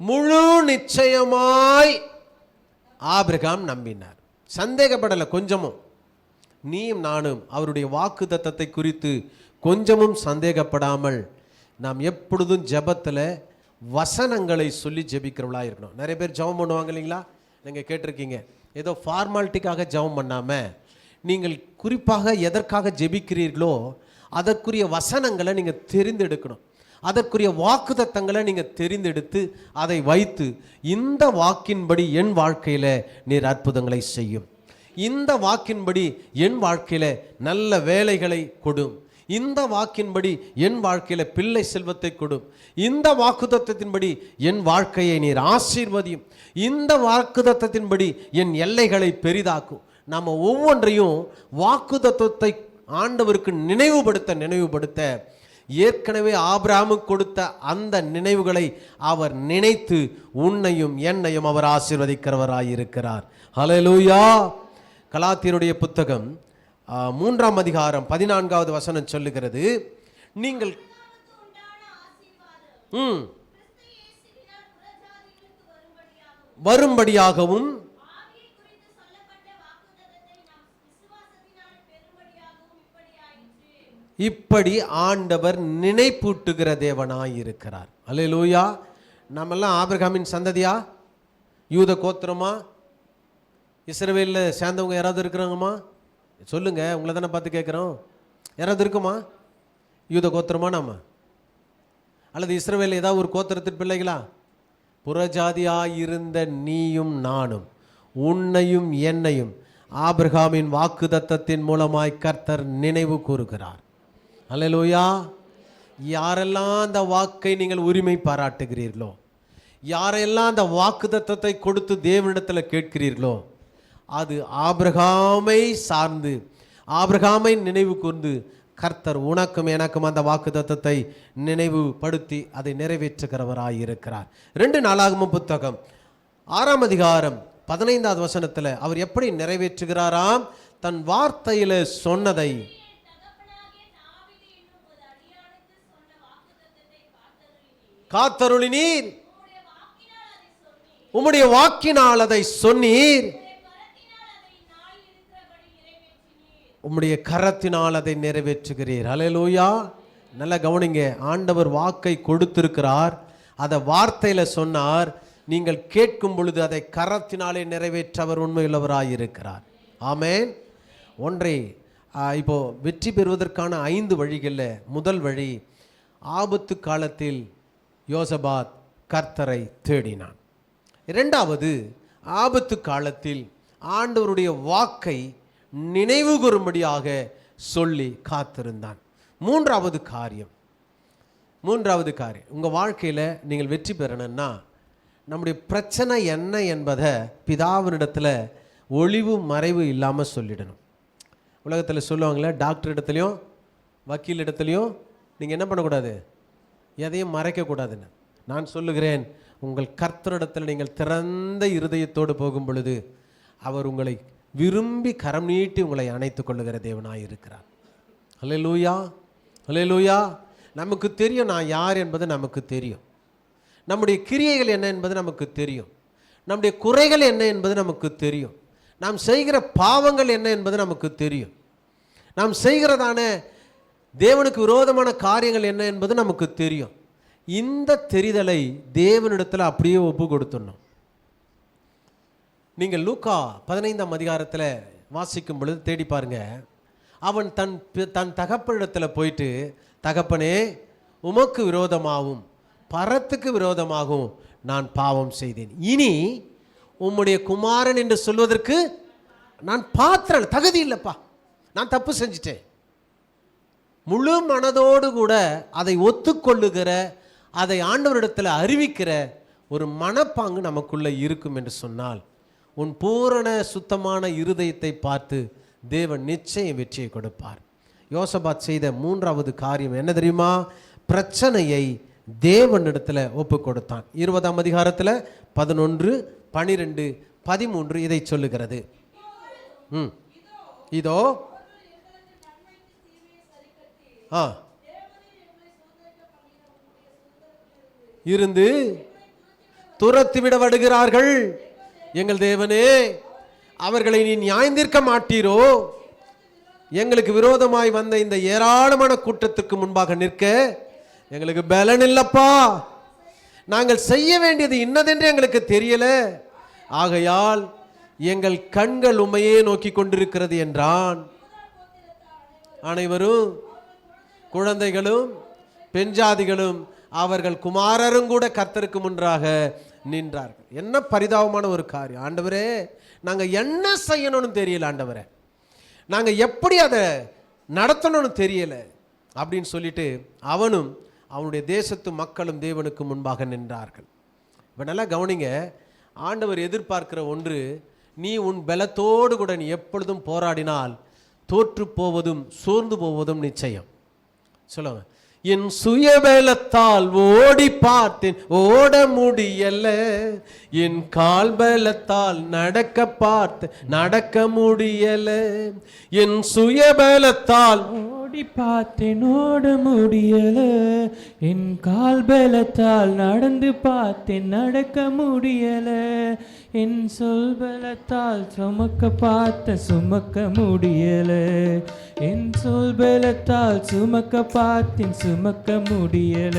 முழு நிச்சயமாய் ஆபிரகாம் நம்பினார். சந்தேகப்படல கொஞ்சமும். நீயும் நானும் அவருடைய வாக்குத்தத்தத்தை குறித்து கொஞ்சமும் சந்தேகப்படாமல் நாம் எப்பொழுதும் ஜெபத்தில் வசனங்களை சொல்லி ஜெபிக்கிறவளா இருக்கணும். நிறைய பேர் ஜெபம் பண்ணுவாங்க இல்லைங்களா? நீங்கள் கேட்டிருக்கீங்க. ஏதோ ஃபார்மாலிட்டிக்காக ஜெபம் பண்ணாமல் நீங்கள் குறிப்பாக எதற்காக ஜெபிக்கிறீர்களோ அதற்குரிய வசனங்களை நீங்கள் தெரிந்தெடுக்கணும். அதற்குரிய வாக்குத்தத்தங்களை நீங்கள் தெரிந்தெடுத்து அதை வைத்து இந்த வாக்கின்படி என் வாழ்க்கையில் நீர் அற்புதங்களை செய்யும், இந்த வாக்கின்படி என் வாழ்க்கையில் நல்ல வேலைகளை கொடும், இந்த வாக்கின்படி என் வாழ்க்கையில் பிள்ளை செல்வத்தை கொடும், இந்த வாக்குத்தத்தத்தின்படி என் வாழ்க்கையை நீர் ஆசீர்வதியும், இந்த வாக்குத்தத்தத்தின்படி என் எல்லைகளை பெரிதாக்கும். நம்ம ஒவ்வொன்றையும் வாக்குத்தத்தத்தை ஆண்டவருக்கு நினைவுபடுத்த ஏற்கனவே ஆபிரகாமுக்கு கொடுத்த அந்த நினைவுகளை அவர் நினைத்து உன்னையும் என்னையும் அவர் ஆசீர்வதிக்கிறவராயிருக்கிறார். ஹல்லேலூயா. கலாத்தியருடைய புத்தகம் 3ஆம் அதிகாரம் 14வது வசனம் சொல்லுகிறது, நீங்கள் வரும்படியாகவும் இப்படி ஆண்டவர் நினைப்பூட்டுகிற தேவனாயிருக்கிறார். அல்லேலூயா. நம்மெல்லாம் ஆபிரகாமின் சந்ததியா, யூத கோத்திரமா, இஸ்ரவேலில் சேர்ந்தவங்க யாராவது இருக்கிறாங்கம்மா? சொல்லுங்க, உங்களை தானே பார்த்து கேட்குறோம். யாராவது இருக்குமா? யூத கோத்திரமா நாம, அல்லது இஸ்ரவேல் ஏதாவது ஒரு கோத்திரத்தின் பிள்ளைகளா? புறஜாதியாயிருந்த நீயும் நானும் உன்னையும் என்னையும் ஆபிரகாமின் வாக்குத்தத்தத்தின் மூலமாய் கர்த்தர் நினைவு கூறுகிறார். அல்லேலூயா. யாரெல்லாம் அந்த வாக்கை நீங்கள் உரிமை பாராட்டுகிறீர்களோ, யாரெல்லாம் அந்த வாக்குத்தத்தத்தை கொடுத்து தேவனிடத்தில் கேட்கிறீர்களோ, அது ஆபிரகாமை சார்ந்து ஆபிரகாமை நினைவு கூர்ந்து கர்த்தர் உனக்கும் எனக்கும் அந்த வாக்குத்தத்தத்தை நினைவுபடுத்தி அதை நிறைவேற்றுகிறவராயிருக்கிறார். 2 நாளாகமம் புத்தகம் 6ஆம் அதிகாரம் 15வது வசனத்தில் அவர் எப்படி நிறைவேற்றுகிறாராம்? தன் வார்த்தையில சொன்னதை காத்தருளினீர், உம்முடைய வாக்கினால் அதை சொன்னீர், உம்முடைய கரத்தினால் அதை நிறைவேற்றுகிறீர். ஹல்லேலூயா. நல்ல கவனிங்க, ஆண்டவர் வாக்கை கொடுத்திருக்கிறார், அதை வார்த்தையில சொன்னார். நீங்கள் கேட்கும் பொழுது அதை கரத்தினாலே நிறைவேற்ற அவர் உண்மையுள்ளவராயிருக்கிறார். ஆமென். ஒன்றை இப்போ வெற்றி பெறுவதற்கான 5 வழிகளில் முதல் வழி, ஆபத்து காலத்தில் யோசபாத் கர்த்தரை தேடினான். 2வது, ஆபத்து காலத்தில் ஆண்டவருடைய வாக்கை நினைவு கூறும்படியாக சொல்லி காத்திருந்தான். 3வது காரியம் உங்கள் வாழ்க்கையில் நீங்கள் வெற்றி பெறணும்னா நம்முடைய பிரச்சனை என்ன என்பதை பிதாவினிடத்தில் ஒளிவு மறைவு இல்லாமல் சொல்லிடணும். உலகத்தில் சொல்லுவாங்களே, டாக்டர் இடத்துலையும் வக்கீல் இடத்துலையும் நீங்கள் என்ன பண்ணக்கூடாது, எதையும் மறைக்கக்கூடாதுன்னு. நான் சொல்லுகிறேன், உங்கள் கர்த்தரிடத்தில் நீங்கள் திறந்த இருதயத்தோடு போகும் பொழுது அவர் உங்களை விரும்பி கரம் நீட்டி உங்களை அணைத்து கொள்ளுகிற தேவனாய் இருக்கிறார். அல்லேலூயா. அல்லேலூயா. நமக்கு தெரியும் நான் யார் என்பது நமக்கு தெரியும், நம்முடைய கிரியைகள் என்ன என்பது நமக்கு தெரியும், நம்முடைய குறைகள் என்ன என்பது நமக்கு தெரியும், நாம் செய்கிற பாவங்கள் என்ன என்பது நமக்கு தெரியும், நாம் செய்கிறதான தேவனுக்கு விரோதமான காரியங்கள் என்ன என்பது நமக்கு தெரியும். இந்த தெரிதலை தேவனிடத்தில் அப்படியே ஒப்பு கொடுத்துடணும். நீங்கள் லூக்கா 15ஆம் அதிகாரத்தில் வாசிக்கும் பொழுது தேடி பாருங்க. அவன் தன் தகப்பனிடத்தில் போயிட்டு, தகப்பனே, உமக்கு விரோதமாகவும் பரத்துக்கு விரோதமாகவும் நான் பாவம் செய்தேன், இனி உம்முடைய குமாரன் என்று சொல்வதற்கு நான் பாத்திரம் தகுதி இல்லைப்பா, நான் தப்பு செஞ்சிட்டேன். முழு மனதோடு கூட அதை ஒத்துக்கொள்ளுகிற, அதை ஆண்டவரிடத்தில் அறிவிக்கிற ஒரு மனப்பாங்கு நமக்குள்ளே இருக்கும் என்று சொன்னால், உன் பூரண சுத்தமான இருதயத்தை பார்த்து தேவன் நிச்சயம் வெற்றியை கொடுப்பார். யோசபாத் செய்த 3வது காரியம் என்ன தெரியுமா? பிரச்சனையை தேவனிடத்தில் ஒப்பு கொடுத்தான். 20ஆம் அதிகாரத்தில் 11, 12, 13 இதை சொல்லுகிறது. இதோ இருந்து துரத்திவிட வருகிறார்கள். எங்கள் தேவனே, அவர்களை நீ நியாயந்தீர்க்க மாட்டீரோ? எங்களுக்கு விரோதமாய் வந்த இந்த ஏராளமான கூட்டத்துக்கு முன்பாக நிற்க எங்களுக்கு பலன் இல்லப்பா. நாங்கள் செய்ய வேண்டியது இன்னதென்று எங்களுக்கு தெரியல. ஆகையால் எங்கள் கண்கள் உம்மையே நோக்கி கொண்டிருக்கிறது என்றான். அனைவரும், குழந்தைகளும் பெண் ஜாதிகளும் அவர்கள் குமாரரும் கூட கர்த்தருக்கு முன்பாக நின்றார்கள். என்ன பரிதாபமான ஒரு காரியம். ஆண்டவரே, நாங்கள் என்ன செய்யணும்னு தெரியல ஆண்டவரே, நாங்கள் எப்படி அதை நடத்தணும்னு தெரியல அப்படின்னு சொல்லிட்டு அவனும் அவனுடைய தேசத்து மக்களும் தேவனுக்கு முன்பாக நின்றார்கள். இப்போ நல்லா கவனிங்க, ஆண்டவர் எதிர்பார்க்கிற ஒன்று, நீ உன் பலத்தோடு கூட நீ எப்பொழுதும் போராடினால் தோற்று போவதும் சோர்ந்து போவதும் நிச்சயம். சொல்லுங்க, என் சுயபலத்தால் ஓடி பார்த்தேன் ஓட முடியல, என் கால் பலத்தால் நடக்க பார்த்தேன் நடக்க முடியல, என் சுயபலத்தால்
ஓடி பார்த்தேன் ஓட முடியல, என் கால் பலத்தால் நடந்து பார்த்தேன் நடக்க முடியல, என் சொல் பலத்தால் சுமக்க பார்த்த சுமக்க முடியல, என் சொல் பலத்தால் சுமக்க பார்த்தேன் சுமக்க முடியல,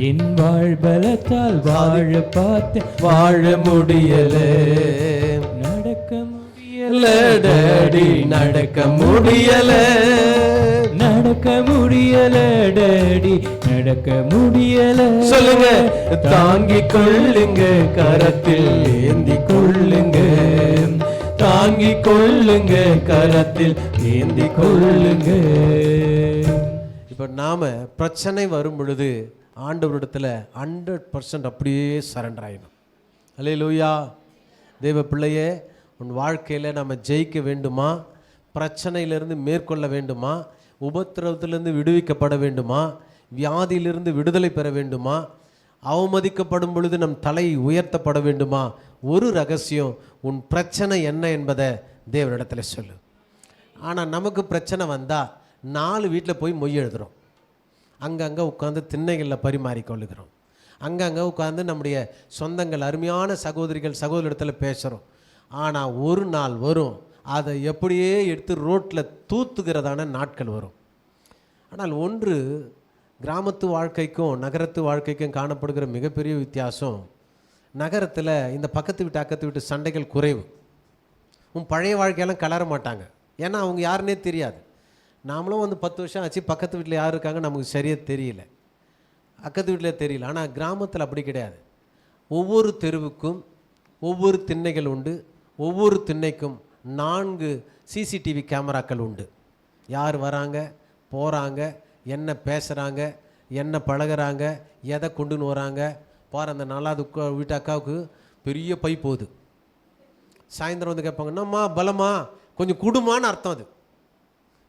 என் வாழ் பலத்தால் வாழ பார்த்தேன் வாழ முடியல, நடக்க முடியல டாடி நடக்க முடியல, நடக்க முடியல டாடி நடக்க முடியல. சொல்லுங்க, தாங்கிக் கொள்ளுங்க கரத்தில் ஏந்தி கொள்ளுங்க, தாங்கிக் கொள்ளுங்க கரத்தில் ஏந்தி கொள்ளுங்க.
இப்போ நாம பிரச்சனை வரும் பொழுது ஆண்டவரிடத்துல 100% அப்படியே சரண்டர் ஆயிடும். அல்லேலூயா. தேவ பிள்ளையே, உன் வாழ்க்கையில் நம்ம ஜெயிக்க வேண்டுமா, பிரச்சனையிலிருந்து மேற்கொள்ள வேண்டுமா, உபத்திரவத்திலிருந்து விடுவிக்கப்பட வேண்டுமா, வியாதியிலிருந்து விடுதலை பெற வேண்டுமா, அவமதிக்கப்படும் பொழுது நம் தலை உயர்த்தப்பட வேண்டுமா, ஒரு ரகசியம், உன் பிரச்சனை என்ன என்பதை தேவனிடத்தில் சொல்லு. ஆனால் நமக்கு பிரச்சனை வந்தால் 4 வீட்டில் போய் மொய் எழுதுகிறோம், அங்கங்கே உட்காந்து திண்ணைகளில் பரிமாறிக்கொள்ளுகிறோம், அங்கங்கே உட்காந்து நம்முடைய சொந்தங்கள் அருமையான சகோதரிகள் சகோதரிடத்தில் பேசுகிறோம். ஆனால் ஒரு நாள் வரும், அதை எப்படியே எடுத்து ரோட்டில் தூத்துகிறதான நாட்கள் வரும். ஆனால் ஒன்று, கிராமத்து வாழ்க்கைக்கும் நகரத்து வாழ்க்கைக்கும் காணப்படுகிற மிகப்பெரிய வித்தியாசம், நகரத்தில் இந்த பக்கத்து வீட்டு அக்கத்து வீட்டு சண்டைகள் குறைவு. உன் பழைய வாழ்க்கையெல்லாம் கலர மாட்டாங்க, ஏன்னா அவங்க யாருன்னே தெரியாது. நாமளும் வந்து 10 வருஷம் ஆச்சு, பக்கத்து வீட்டில் யார் இருக்காங்க நமக்கு சரியாக தெரியல, அக்கத்து வீட்டில் தெரியல. ஆனால் கிராமத்தில் அப்படி கிடையாது. ஒவ்வொரு தெருவுக்கும் ஒவ்வொரு திண்ணைகள் உண்டு, ஒவ்வொரு திண்ணைக்கும் 4 சிசிடிவி கேமராக்கள் உண்டு. யார் வராங்க போகிறாங்க, என்ன பேசுகிறாங்க, என்ன பழகிறாங்க, எதை கொண்டுன்னு வராங்க பாரு. அந்த 4வது வீட்டு அக்காவுக்கு பெரிய பை போகுது, சாயந்தரம் வந்து கேட்பாங்க, என்னம்மா பலமா கொஞ்சம் குடுமான்னு அர்த்தம். அது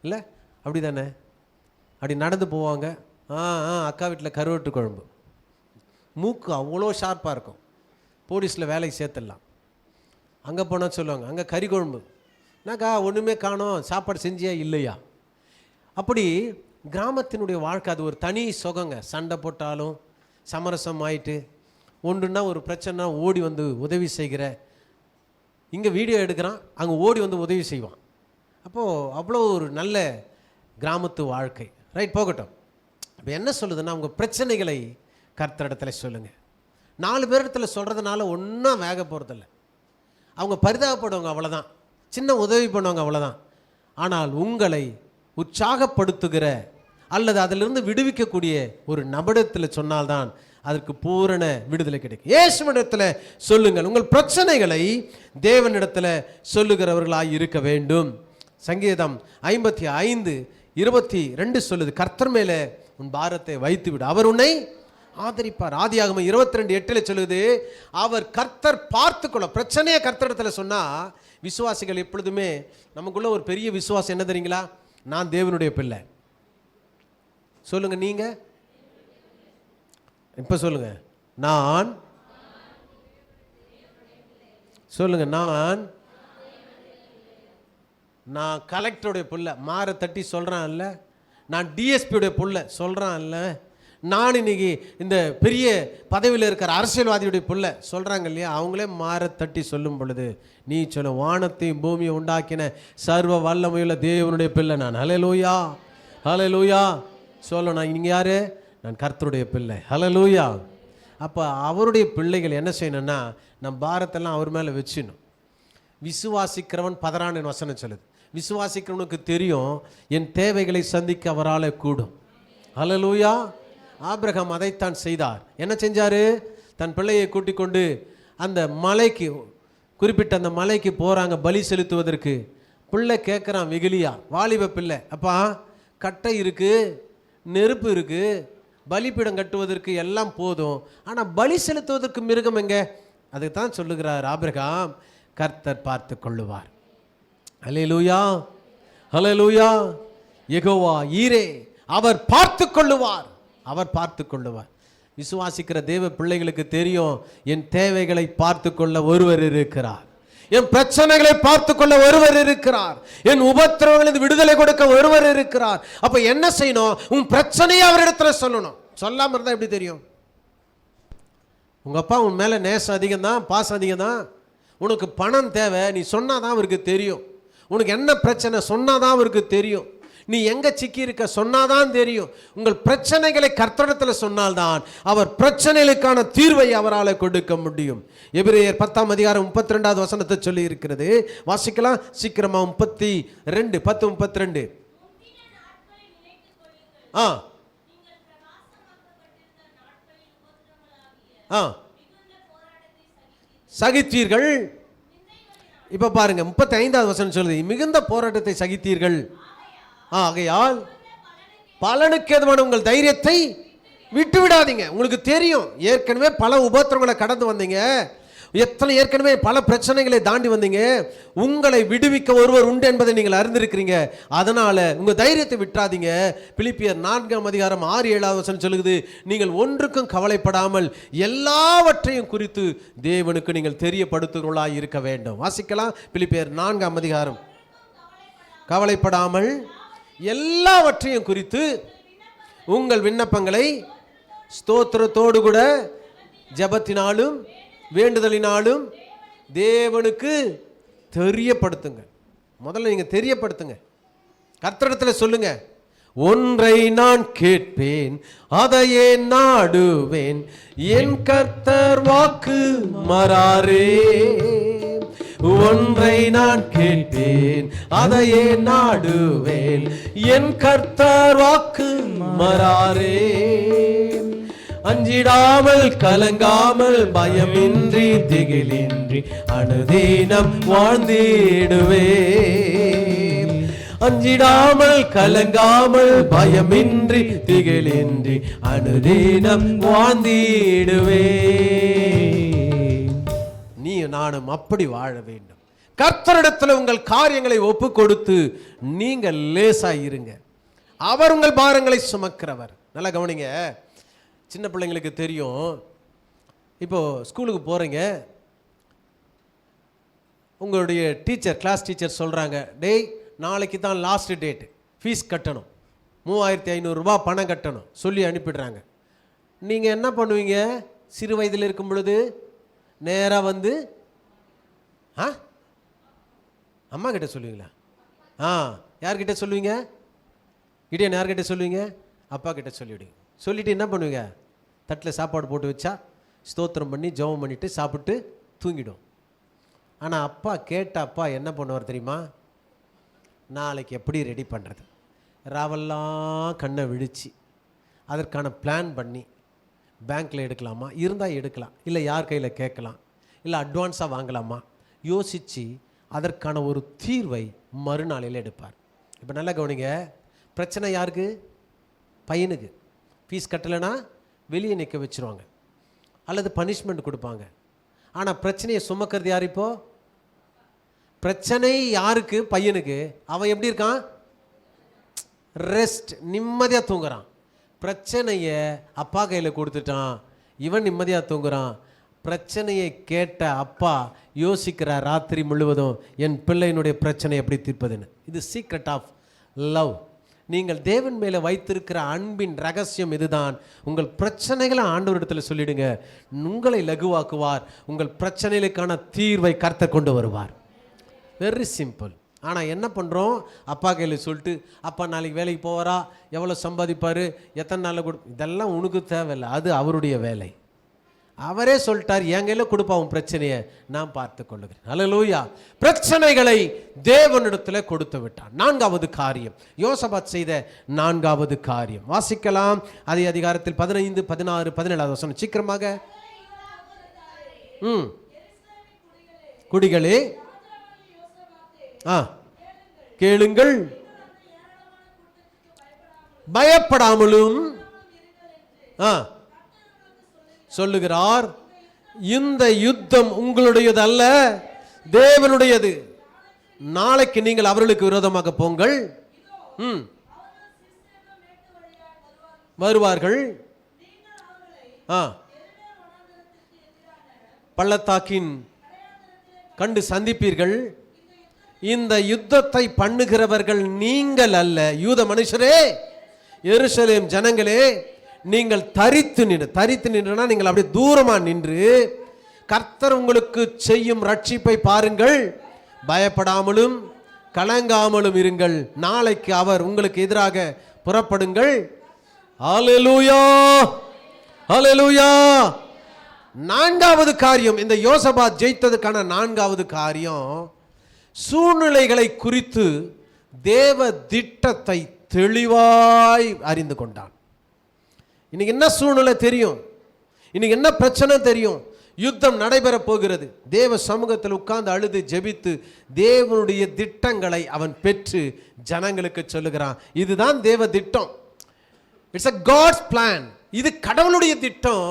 இல்லை அப்படி தானே? அப்படி நடந்து போவாங்க. அக்கா வீட்டில் கருவாட்டு குழம்பு, மூக்கு அவ்வளோ ஷார்ப்பாக இருக்கும், போலீஸில் வேலைக்கு சேர்த்துடலாம். அங்கே போனால் சொல்லுவாங்க, அங்கே கறி குழம்பு, என்னக்கா ஒன்றுமே காணோம், சாப்பாடு செஞ்சியா இல்லையா? அப்படி கிராமத்தினுடைய வாழ்க்கை அது ஒரு தனி சுகங்க. சண்டை போட்டாலும் சமரசம் ஆயிட்டு, ஒன்றுன்னா ஒரு பிரச்சனை ஓடி வந்து உதவி செய்கிற, இங்கே வீடியோ எடுக்கிறான் அங்கே ஓடி வந்து உதவி செய்வான். அப்போது அவ்வளோ ஒரு நல்ல கிராமத்து வாழ்க்கை. ரைட், போகட்டும். இப்போ என்ன சொல்லுதுன்னா, உங்கள் பிரச்சனைகளை கர்த்தரிடத்துல சொல்லுங்கள். 4 பேரிடத்துல சொல்கிறதுனால ஒன்றும் வேக போகிறதில்ல. அவங்க பரிதாபப்படுவாங்க, அவ்வளோதான், சின்ன உதவி பண்ணுவாங்க, அவ்வளோதான். ஆனால் உங்களை உற்சாகப்படுத்துகிற அல்லது அதிலிருந்து விடுவிக்கக்கூடிய ஒரு நபரிடத்தில் சொன்னால்தான் அதற்கு பூரண விடுதலை கிடைக்கும். இயேசுவிடத்தில் சொல்லுங்கள், உங்கள் பிரச்சனைகளை தேவனிடத்தில் சொல்லுகிறவர்களாய் இருக்க வேண்டும். சங்கீதம் 55:22 சொல்லுது, கர்த்தர் மேலே உன் பாரத்தை வைத்து விடு, அவர் உன்னை ஆதரிப்பார். ஆதியாகமம் 22:8 சொல்லுது, அவர் கர்த்தர் பார்த்துக்கொள்ள. பிரச்சனையை கர்த்தரிடத்தில் சொன்னால் விசுவாசிகள் எப்பொழுதுமே, நமக்குள்ள ஒரு பெரிய விசுவாசம் என்ன தெரியுங்களா? நான் தேவனுடைய பிள்ளை. சொல்லுங்க, நீங்க இப்ப சொல்லுங்க, நான் சொல்லுங்க, நான் கலெக்டருடைய பிள்ளை, மாற தட்டி சொல்றான் இல்ல, நான் டிஎஸ்பியுடைய பிள்ளை சொல்றான் இல்ல, நான் இன்னைக்கு இந்த பெரிய பதவியில் இருக்கிற அரசியல்வாதியுடைய பிள்ளை சொல்றாங்க இல்லையா? அவங்களே மாற தட்டி சொல்லும் பொழுது நீ சொல்ல, வானத்தையும் பூமியை உண்டாக்கின சர்வ வல்லமையுள்ள தேவனுடைய பிள்ளை நான். ஹல்லேலூயா, ஹல்லேலூயா. சொல்லணும், நீங்க யாரு? நான் கர்த்தருடைய பிள்ளை. ஹல்லேலூயா. அப்போ அவருடைய பிள்ளைகள் என்ன செய்யணும்னா, நம்ம பாரத்தெல்லாம் அவர் மேலே வச்சிடணும். விசுவாசிக்கிறவன் பதறான வசனம் சொல்லுது. விசுவாசிக்கிறவனுக்கு தெரியும் என் தேவைகளை சந்திக்க அவரால் கூடும். ஹல்லேலூயா. ஆபிரகாம் அதைத்தான் செய்தார். என்ன செஞ்சாரு? தன் பிள்ளையை கூட்டிக் கொண்டு அந்த மலைக்கு, குறிப்பிட்ட அந்த மலைக்கு போகிறாங்க பலி செலுத்துவதற்கு. பிள்ளை கேட்குறான் வெகுலியா, வாலிப பிள்ளை, அப்பா கட்டை இருக்குது, நெருப்பு இருக்குது, பலிப்பீடம் கட்டுவதற்கு எல்லாம் போதும், ஆனால் பலி செலுத்துவதற்கு மிருகம் எங்க? அதுக்கு தான் சொல்லுகிறார் ஆபிரகாம், கர்த்தர் பார்த்து கொள்ளுவார். அல்லேலூயா, அல்லேலூயா. யெகோவா ஈரே, அவர் பார்த்து கொள்ளுவார், அவர் பார்த்து கொள்ளுவார். விசுவாசிக்கிற தேவ பிள்ளைகளுக்கு தெரியும், என் தேவைகளை பார்த்து கொள்ள ஒருவர் இருக்கிறார், என் பிரச்சனைகளை பார்த்து கொள்ள ஒருவர் இருக்கிறார், என் உபத்திரவங்களுக்கு விடுதலை கொடுக்க ஒருவர் இருக்கிறார். அப்ப என்ன செய்யணும்? உன் பிரச்சனையை அவரிடத்துல சொல்லணும். சொல்லாம இருந்தா எப்படி தெரியும்? உங்க அப்பா உன் மேல நேசம் அதிகம் தான், பாசம் அதிகம் தான். உனக்கு பணம் தேவை, நீ சொன்னாதான் அவருக்கு தெரியும். உனக்கு என்ன பிரச்சனை சொன்னாதான் அவருக்கு தெரியும். நீ எங்க சிக்கி இருக்க சொன்னாதான் தெரியும். உங்கள் பிரச்சனைகளை கர்த்தரிடத்தில் சொன்னால்தான் அவர் பிரச்சனைகளுக்கான தீர்வை அவரால் கொடுக்க முடியும். எபிரேயர் 10ஆம் அதிகாரம் 32வது வசனத்தை சொல்லி இருக்கிறது. வாசிக்கலாம் சீக்கிரமா. 10:32. சகித்தீர்கள். இப்ப பாருங்க 35வது வசனம் சொல்லுது, மிகுந்த போராட்டத்தை சகித்தீர்கள், ஆகையால் பலனுக்கு ஏதுவான உங்கள் தைரியத்தை விட்டு விடாதீங்க. உங்களுக்கு தெரியும், ஏற்கனவே பல உபத்திரங்களை கடந்து வந்தீங்க, ஏற்கனவே பல பிரச்சனைகளை தாண்டி வந்தீங்க. உங்களை விடுவிக்க ஒருவர் உண்டு என்பதை நீங்கள் அறிந்திருக்கிறீங்க. அதனால உங்க தைரியத்தை விட்டுறாதீங்க. பிலிப்பியர் 4ஆம் அதிகாரம் 6-7வது வசனம் சொல்லுது, நீங்கள் ஒன்றுக்கும் கவலைப்படாமல் எல்லாவற்றையும் குறித்து தேவனுக்கு நீங்கள் தெரியப்படுத்துகிறவர்களாய் இருக்க வேண்டும். வாசிக்கலாம் பிலிப்பியர் 4ஆம் அதிகாரம். கவலைப்படாமல் எல்லாவற்றையும் குறித்து உங்கள் விண்ணப்பங்களை ஸ்தோத்திரத்தோடு கூட ஜெபத்தினாலும் வேண்டுதலினாலும் தேவனுக்கு தெரியப்படுத்துங்க. முதல்ல நீங்க தெரியப்படுத்துங்க, கர்த்தரிடத்தில் சொல்லுங்க. ஒன்றை நான் கேட்பேன், அதையே நாடுவேன், என் கர்த்தர் வாக்கு மாறாரே. ஒன்றை நான் கேட்பேன், அதையே நாடுவேன், என் கர்த்தர் வாக்கு மாறாரே. அஞ்சிடாமல் கலங்காமல் பயமின்றி திகிலின்றி அனுதினம் வாழ்ந்திடுவே. அஞ்சிடாமல் கலங்காமல் பயமின்றி திகிலின்றி அனுதினம் வாழ்ந்திடுவே. நீ நானும் அப்படி வாழ வேண்டும். கர்த்தரிடத்தில் உங்கள் காரியங்களை ஒப்பு கொடுத்து நீங்கள் லேசாயிருங்க. அவர் உங்கள் பாரங்களை சுமக்கிறவர். நல்லா கவனிங்க. சின்ன பிள்ளைங்களுக்கு தெரியும், இப்போ ஸ்கூலுக்கு போகிறீங்க, உங்களுடைய டீச்சர், கிளாஸ் டீச்சர் சொல்கிறாங்க, டேய் நாளைக்கு தான் லாஸ்ட் டேட், ஃபீஸ் கட்டணும், 3500 ரூபாய் பணம் கட்டணும் சொல்லி அனுப்பிடுறாங்க. நீங்கள் என்ன பண்ணுவீங்க? சிறு வயதில் இருக்கும் பொழுது நேராக வந்து அம்மா கிட்ட சொல்லுவீங்களா? யார்கிட்ட சொல்லுவீங்க? இடையே யார்கிட்ட சொல்லுவீங்க? அப்பா கிட்ட சொல்லிவிடுங்க. சொல்லிவிட்டு என்ன பண்ணுவீங்க? தட்டில் சாப்பாடு போட்டு வச்சா ஸ்தோத்திரம் பண்ணி ஜெபம் பண்ணிவிட்டு சாப்பிட்டு தூங்கிடும். ஆனால் அப்பா கேட்ட அப்பா என்ன பண்ணுவார் தெரியுமா? நாளைக்கு எப்படி ரெடி பண்ணுறது, ராவெல்லாம் கண்ணை விழிச்சு அதற்கான பிளான் பண்ணி, பேங்க்கில் எடுக்கலாமா, இருந்தால் எடுக்கலாம், இல்லை யார் கையில் கேட்கலாம், இல்லை அட்வான்ஸாக வாங்கலாமா யோசித்து அதற்கான ஒரு தீர்வை மறுநாளையில் எடுப்பார். இப்போ நல்லா கவனிங்க. பிரச்சனை யாருக்கு? பையனுக்கு. ஃபீஸ் கட்டலைன்னா வெளியே நிற்க வச்சுருவாங்க அல்லது பனிஷ்மெண்ட் கொடுப்பாங்க. ஆனால் பிரச்சனையை சுமக்கிறது யார்? இப்போ பிரச்சனை யாருக்கு? பையனுக்கு. அவன் எப்படி இருக்கான்? ரெஸ்ட், நிம்மதியாக தூங்குறான். பிரச்சனையை அப்பா கையில் கொடுத்துட்டான், இவன் நிம்மதியாக தூங்குறான். பிரச்சனையை கேட்ட அப்பா யோசிக்கிறார் ராத்திரி முழுவதும், என் பிள்ளையினுடைய பிரச்சனை எப்படி தீர்ப்பதுன்னு. இது சீக்ரெட் ஆஃப் லவ். நீங்கள் தேவன் மேலே வைத்திருக்கிற அன்பின் ரகசியம் இதுதான். உங்கள் பிரச்சனைகளை ஆண்டவரிடத்தில் சொல்லிடுங்க, உங்களை லகுவாக்குவார். உங்கள் பிரச்சனைகளுக்கான தீர்வை கர்த்தர் கொண்டு வருவார். Very simple. ஆனால் என்ன பண்ணுறோம்? அப்பா கையில் சொல்லிட்டு, அப்பா நாளைக்கு வேலைக்கு போவாரா, எவ்வளோ சம்பாதிப்பார், எத்தனை நாளில் இதெல்லாம் உனக்கு தேவையில்லை, அது அவருடைய வேலை. அவரே சொல்லிட்டார், என் கையில் கொடுப்பா உன் பிரச்சனையை, நான் பார்த்து கொள்ளுகிறேன். அல்லேலூயா. பிரச்சனைகளை தேவனிடத்தில் கொடுத்து விட்டான். நான்காவது காரியம், யோசபாத் செய்த நான்காவது காரியம் வாசிக்கலாம். அதே அதிகாரத்தில் 15, 16, 17 வசனம் சீக்கிரமாக. குடிகளே கேளுங்கள், பயப்படாமலும் சொல்லுகிறார், இந்த யுத்தம் உங்களுடையது அல்ல, தேவனுடையது. நாளைக்கு நீங்கள் அவர்களுக்கு விரோதமாக போங்கள், வருவார்கள், பள்ளத்தாக்கின் கண்டு சந்திப்பீர்கள். இந்த யுத்தத்தை பண்ணுகிறவர்கள் நீங்கள் அல்ல. யூத மனுஷரே, எருசலேம் ஜனங்களே, நீங்கள் தரித்து நின்றுனா நீங்கள் அப்படியே தூரமா நின்று கர்த்தர் உங்களுக்கு செய்யும் ரட்சிப்பை பாருங்கள், பயப்படாமலும் கலங்காமலும் இருங்கள். நாளைக்கு அவர் உங்களுக்கு எதிராக புறப்படுங்கள். ஹல்லேலூயா, ஹல்லேலூயா. நான்காவது காரியம், இந்த யோசபாத் ஜெயித்ததுக்கான நான்காவது காரியம், சூழ்நிலைகளை குறித்து தேவ திட்டத்தை தெளிவாய் அறிந்து கொண்டான். இன்னைக்கு என்ன சூழ்நிலை தெரியும், இன்னைக்கு என்ன பிரச்சனை தெரியும், யுத்தம் நடைபெற போகிறது. தேவ சமூகத்தில் உட்கார்ந்து அழுது ஜெபித்து தேவனுடைய திட்டங்களை அவன் பெற்று ஜனங்களுக்கு சொல்லுகிறான். இதுதான் தேவ திட்டம். It's a God's plan. இது கடவுளுடைய திட்டம்,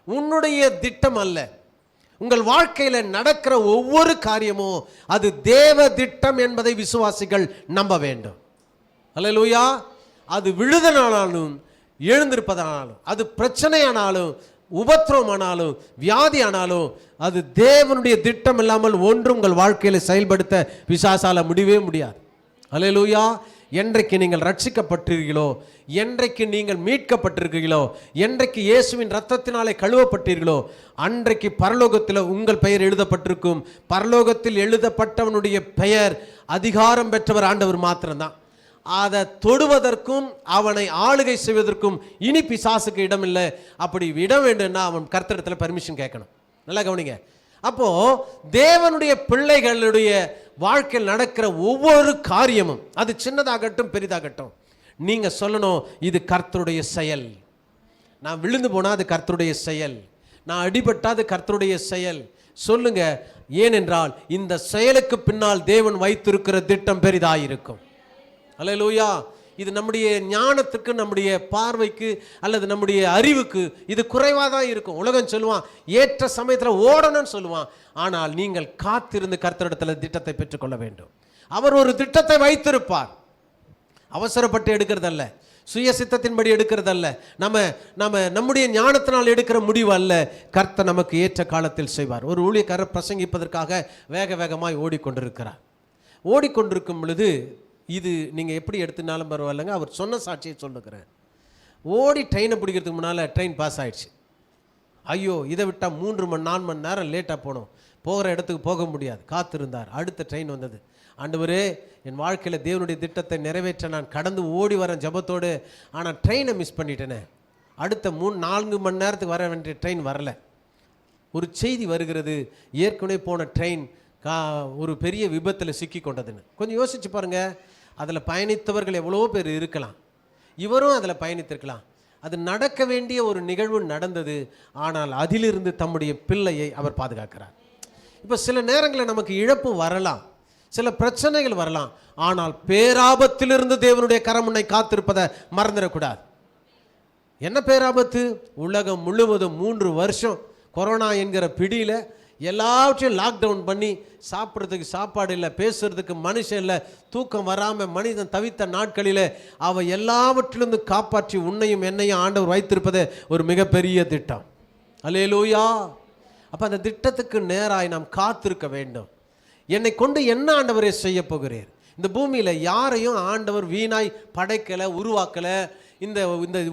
உன்னுடைய திட்டம் அல்ல. உங்கள் வாழ்க்கையில் நடக்கிற ஒவ்வொரு காரியமும் அது தேவ திட்டம் என்பதை விசுவாசிகள் நம்ப வேண்டும். அல்லேலூயா. அது விழுதனாலும் எழுந்திருப்பதானாலும், அது பிரச்சனையானாலும், உபத்திரமானாலும், வியாதி ஆனாலும், அது தேவனுடைய திட்டம் இல்லாமல் ஒன்றும் உங்கள் வாழ்க்கையில் செயல்படுத்த பிசாசால முடியவே முடியாது. அல்லேலூயா. என்றைக்கு நீங்கள் ரட்சிக்கப்பட்டீர்களோ, என்றைக்கு நீங்கள் மீட்கப்பட்டிருக்கீர்களோ, என்றைக்கு இயேசுவின் இரத்தத்தினாலே கழுவப்பட்டீர்களோ, அன்றைக்கு பரலோகத்தில் உங்கள் பெயர் எழுதப்பட்டிருக்கும். பரலோகத்தில் எழுதப்பட்டவனுடைய பெயர் அதிகாரம் பெற்றவர் ஆண்டவர் மாத்திரம்தான். அதை தொடுவதற்கும் அவனை ஆளுகை செய்வதற்கும் இனி பிசாசுக்கு இடம் இல்லை. அப்படி இடம் வேண்டும்னா அவன் கர்த்தரிடத்தில் பர்மிஷன் கேட்கணும். நல்லா கவனிங்க. அப்போ தேவனுடைய பிள்ளைகளுடைய வாழ்க்கையில் நடக்கிற ஒவ்வொரு காரியமும், அது சின்னதாகட்டும் பெரிதாகட்டும், நீங்க சொல்லணும், இது கர்த்தருடைய செயல். நான் விழுந்து போனா அது கர்த்தருடைய செயல், நான் அடிபட்டா அது கர்த்தருடைய செயல் சொல்லுங்க. ஏனென்றால் இந்த செயலுக்கு பின்னால் தேவன் வைத்திருக்கிற திட்டம் பெரிதாயிருக்கும். அல்லேலூயா. இது நம்முடைய ஞானத்துக்கு, நம்முடைய பார்வைக்கு அல்லது நம்முடைய அறிவுக்கு இது குறைவாக தான் இருக்கும். உலகம் சொல்லுவான் ஏற்ற சமயத்தில் ஓடணும்னு சொல்லுவான். ஆனால் நீங்கள் காத்திருந்து கர்த்தரிடத்தில் திட்டத்தை பெற்றுக்கொள்ள வேண்டும். அவர் ஒரு திட்டத்தை வைத்திருப்பார். அவசரப்பட்டு எடுக்கிறதல்ல, சுய சித்தத்தின்படி எடுக்கிறதல்ல, நம்முடைய ஞானத்தினால் எடுக்கிற முடிவு அல்ல. கர்த்தர் நமக்கு ஏற்ற காலத்தில் செய்வார். ஒரு ஊழியக்காரர் பிரசங்கிப்பதற்காக வேக வேகமாய் ஓடிக்கொண்டிருக்கிறார். ஓடிக்கொண்டிருக்கும் பொழுது, இது நீங்கள் எப்படி எடுத்துனாலும் பரவாயில்லைங்க, அவர் சொன்ன சாட்சியை சொல்லுகிறேன். ஓடி ட்ரெயினை பிடிக்கிறதுக்கு முன்னால் ட்ரெயின் பாஸ் ஆகிடுச்சு. ஐயோ, இதை விட்டால் 3-4 மணி நேரம் லேட்டாக போகணும், போகிற இடத்துக்கு போக முடியாது. காத்திருந்தார். அடுத்த ட்ரெயின் வந்தது. ஆண்டவரே, என் வாழ்க்கையில் தேவனுடைய திட்டத்தை நிறைவேற்ற நான் கடந்து ஓடி வரேன் ஜபத்தோடு, ஆனால் ட்ரெயினை மிஸ் பண்ணிட்டேனே. அடுத்த 3-4 மணி நேரத்துக்கு வர வேண்டிய ட்ரெயின் வரலை. ஒரு செய்தி வருகிறது, ஏற்கனவே போன ட்ரெயின் ஒரு பெரிய விபத்தில் சிக்கி கொண்டதுன்னு. கொஞ்சம் யோசிச்சு பாருங்கள். அதில் பயணித்தவர்கள் எவ்வளோ பேர் இருக்கலாம், இவரும் அதில் பயணித்திருக்கலாம். அது நடக்க வேண்டிய ஒரு நிகழ்வு நடந்தது. ஆனால் அதிலிருந்து தம்முடைய பிள்ளையை அவர் பாதுகாக்கிறார். இப்போ சில நேரங்களில் நமக்கு இழப்பு வரலாம், சில பிரச்சனைகள் வரலாம். ஆனால் பேராபத்திலிருந்து தேவனுடைய கரமுன்னை காத்திருப்பதை மறந்துடக்கூடாது. என்ன பேராபத்து? உலகம் முழுவதும் 3 வருஷம் கொரோனா என்கிற பிடியில் எல்லாவற்றையும் லாக்டவுன் பண்ணி, சாப்பிட்றதுக்கு சாப்பாடு இல்லை, பேசுறதுக்கு மனுஷன் இல்லை, தூக்கம் வராமல் மனிதன் தவித்த நாட்களில் அவ எல்லாவற்றிலிருந்து காப்பாற்றி உன்னையும் என்னையும் ஆண்டவர் வைத்திருப்பது ஒரு மிகப்பெரிய திட்டம். அல்லேலூயா. அப்போ அந்த திட்டத்துக்கு நேராய் நாம் காத்திருக்க வேண்டும். என்னை கொண்டு என்ன ஆண்டவரே செய்ய போகிறீர்? இந்த பூமியில் யாரையும் ஆண்டவர் வீணாய் படைக்கலை, உருவாக்கலை, இந்த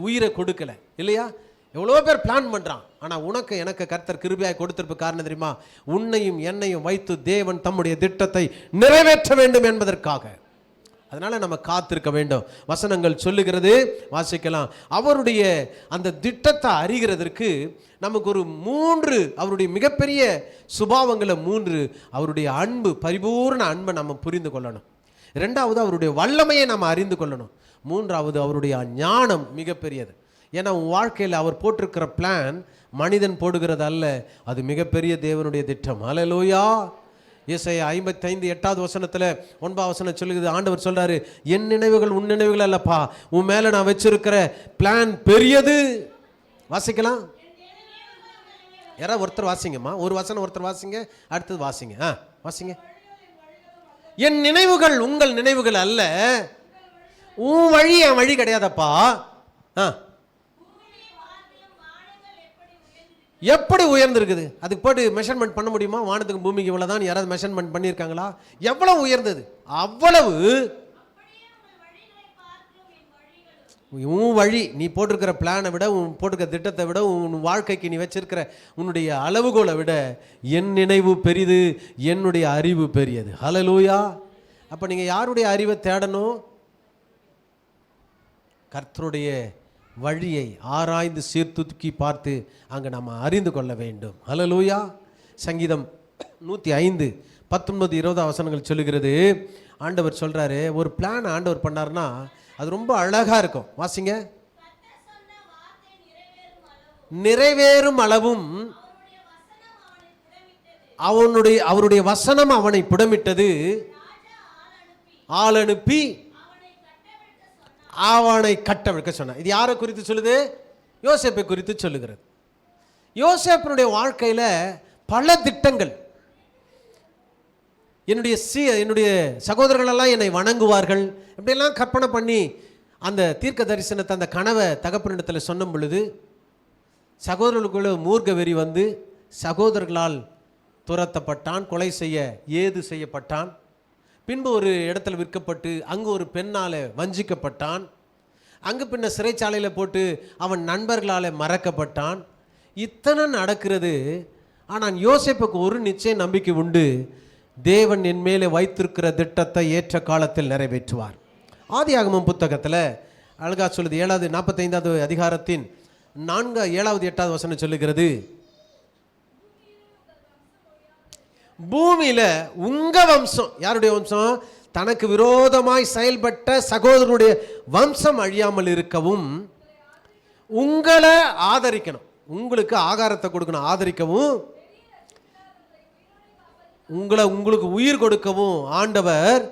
உயிரை கொடுக்கலை இல்லையா? எவ்வளோ பேர் பிளான் பண்ணுறான். ஆனால் உனக்கு எனக்கு கர்த்தர் கிருபையாய் கொடுத்திருப்ப காரணம் தெரியுமா? உன்னையும் என்னையும் வைத்து தேவன் தம்முடைய திட்டத்தை நிறைவேற்ற வேண்டும் என்பதற்காக. அதனால நம்ம காத்திருக்க வேண்டும். வசனங்கள் சொல்லுகிறது, வாசிக்கலாம். அவருடைய அந்த திட்டத்தை அறிகிறதற்கு நமக்கு ஒரு 3 அவருடைய மிகப்பெரிய சுபாவங்களை 3. அவருடைய அன்பு, பரிபூர்ண அன்பை நம்ம புரிந்து கொள்ளணும். 2வது அவருடைய வல்லமையை நம்ம அறிந்து கொள்ளணும். 3வது அவருடைய ஞானம் மிகப்பெரியது. ஏன்னா உன் வாழ்க்கையில் அவர் போட்டிருக்கிற பிளான் மனிதன் போடுகிறது அல்ல, அது மிகப்பெரிய தேவனுடைய திட்டம். ஹல்லேலூயா. ஏசாயா 55:8 வசனத்தில் 9 வசனம் சொல்லுகிறது. ஆண்டவர் சொல்றாரு, என் நினைவுகள் உன் நினைவுகள் அல்லப்பா, உன் மேல நான் வச்சிருக்கிற பிளான் பெரியது. வாசிக்கலாம். யாராவது ஒருத்தர் வாசிங்கம்மா, ஒரு வசனம் ஒருத்தர் வாசிங்க, அடுத்தது வாசிங்க. வாசிங்க. என் நினைவுகள் உங்கள் நினைவுகள் அல்ல, உன் வழி என் வழி கிடையாதப்பா. எப்படி உயர்ந்திருக்குது? அதுக்கு போட்டு மெஷர்மெண்ட் பண்ண முடியுமா? வானத்துக்கு பூமிக்கு இவ்வளவுதான் யாராவது மெஷர்மெண்ட் பண்ணியிருக்காங்களா? எவ்வளவு உயர்ந்தது? அவ்வளவு. உன் வழி, நீ போட்டிருக்கிற பிளானை விட, உன் போட்டிருக்கிற திட்டத்தை விட, உன் வாழ்க்கைக்கு நீ வச்சிருக்கிற உன்னுடைய அளவுகோலை விட என் நினைவு பெரிது, என்னுடைய அறிவு பெரியது. ஹல்லேலூயா. அப்போ நீங்கள் யாருடைய அறிவை தேடணும்? கர்த்தருடைய வழியை ஆராய்ந்து சீர்தூக்கி பார்த்து அங்கே நம்ம அறிந்து கொள்ள வேண்டும். ஹல்லேலூயா. சங்கீதம் 105:19-20 வசனங்கள் சொல்லுகிறது. ஆண்டவர் சொல்கிறாரு, ஒரு பிளான் ஆண்டவர் பண்ணார்னா அது ரொம்ப அழகாக இருக்கும். வாசிங்க. நிறைவேறும் அளவும் அவருடைய வசனம் அவனை புடமிட்டது. ஆள் அனுப்பி அவனை கட்டவிழ்க்க சொன்னார். இது யாரை குறித்து சொல்லுது? யோசேப்பை குறித்து சொல்லுகிறது. யோசேப்பினுடைய வாழ்க்கையில் பல திட்டங்கள். என்னுடைய சகோதரர்களெல்லாம் என்னை வணங்குவார்கள், இப்படியெல்லாம் கற்பனை பண்ணி அந்த தீர்க்க தரிசனத்தை, அந்த கனவை தகப்பனிடத்தில் சொன்ன பொழுது சகோதரர்களுக்குள்ள மூர்க்க வெறி வந்து சகோதரர்களால் துரத்தப்பட்டான், கொலை செய்யப்பட்டான். பின்பு ஒரு இடத்துல விற்கப்பட்டு அங்கு ஒரு பெண்ணால் வஞ்சிக்கப்பட்டான். அங்கு பின்ன சிறைச்சாலையில் போட்டு அவன் நண்பர்களால் மறக்கப்பட்டான். இத்தனை நடக்கிறது. ஆனால் யோசேப்புக்கு ஒரு நிச்சய நம்பிக்கை உண்டு, தேவன் என் மேலே வைத்திருக்கிற திட்டத்தை ஏற்ற காலத்தில் நிறைவேற்றுவார். ஆதியாகமம் புத்தகத்தில் அழகா சொல்லுது. 45வது அதிகாரத்தின் 4, 7, 8 வசனம் சொல்லுகிறது, பூமியில உங்க வம்சம், யாருடைய வம்சம்? தனக்கு விரோதமாய் செயல்பட்ட சகோதரனுடைய வம்சம் அழியாமல் இருக்கவும், உங்களை ஆதரிக்கணும், உங்களுக்கு ஆகாரத்தை கொடுக்கணும், ஆதரிக்கவும், உங்களுக்கு உயிர் கொடுக்கவும் ஆண்டவர்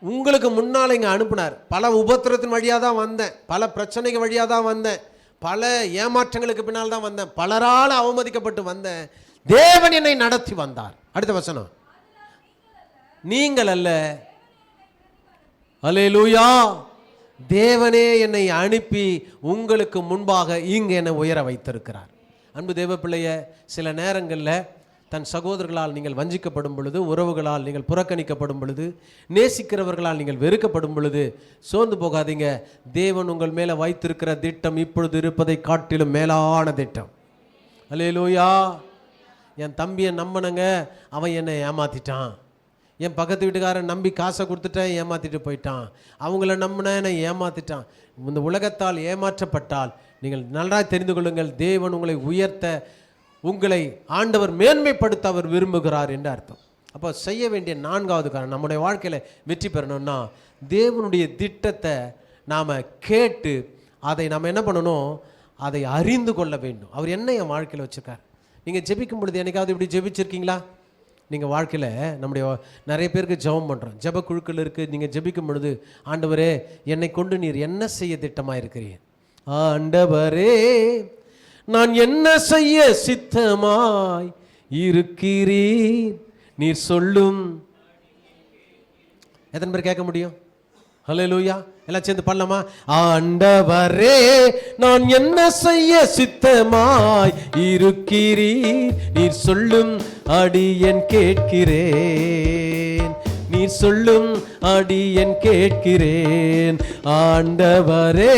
உங்களுக்கு முன்னால் இங்கே அனுப்பினார். பல உபத்திரத்தின் வழியாக தான் வந்தேன், பல பிரச்சனைகள் வழியாக தான் வந்தேன், பல ஏமாற்றங்களுக்கு பின்னால் தான் வந்தேன், பலரால் அவமதிக்கப்பட்டு வந்தேன். தேவன் என்னை நடத்தி வந்தார். அடுத்த வசனம், நீங்கள் அல்ல. அல்லேலூயா. தேவனே என்னை அனுப்பி உங்களுக்கு முன்பாக இங்கு என்னை உயர வைத்திருக்கிறார். அன்பு தேவ பிள்ளைய, சில நேரங்களில் தன் சகோதரர்களால் நீங்கள் வஞ்சிக்கப்படும் பொழுது, உறவுகளால் நீங்கள் புறக்கணிக்கப்படும் பொழுது, நேசிக்கிறவர்களால் நீங்கள் வெறுக்கப்படும் பொழுது சோர்ந்து போகாதீங்க. தேவன் உங்கள் மேலே வைத்திருக்கிற திட்டம் இப்பொழுது இருப்பதை காட்டிலும் மேலான திட்டம். அல்லேலூயா. என் தம்பியை நம்பினங்க, அவன் என்னை ஏமாத்திட்டான். என் பக்கத்து வீட்டுக்காரன் நம்பி காசை கொடுத்துட்டேன், ஏமாற்றிட்டு போயிட்டான். அவங்கள நம்பின என்னை ஏமாற்றிட்டான். இந்த உலகத்தால் ஏமாற்றப்பட்டால் நீங்கள் நல்லா தெரிந்து கொள்ளுங்கள், தேவன் உங்களை உயர்த்த, உங்களை ஆண்டவர் மேன்மைப்படுத்த அவர் விரும்புகிறார் என்று அர்த்தம். அப்போ செய்ய வேண்டிய 4வது காரணம், நம்முடைய வாழ்க்கையில் வெற்றி பெறணும்னா தேவனுடைய திட்டத்தை நாம் கேட்டு அதை நாம் என்ன பண்ணணும்? அதை அறிந்து கொள்ள வேண்டும். அவர் என்ன என் வாழ்க்கையில் வச்சுருக்கார்? நீங்கள் ஜெபிக்கும் பொழுது என்னைக்காவது இப்படி ஜெபிச்சிருக்கீங்களா? நீங்கள் வாழ்க்கையில் நம்முடைய நிறைய பேருக்கு ஜெபம் பண்ணுறோம், ஜெப குழுக்கள் இருக்குது. நீங்கள் ஜெபிக்கும் பொழுது, ஆண்டவரே என்னை கொண்டு நீர் என்ன செய்ய திட்டமாக இருக்கிறீர்? ஆண்டவரே நான் என்ன செய்ய சித்தமாய் இருக்கிறீர் நீர் சொல்லும். எத்தனை பேர் கேட்க முடியும்? ஹல்லேலூயா. எல்லாம் சேர்ந்து பண்ணலாமா? ஆண்டவரே நான் என்ன செய்ய சித்தமாய் இருக்கிறீர் நீர் சொல்லும் அடியேன் கேட்கிறேன், நீர் சொல்லும் அடியேன் கேட்கிறேன். ஆண்டவரே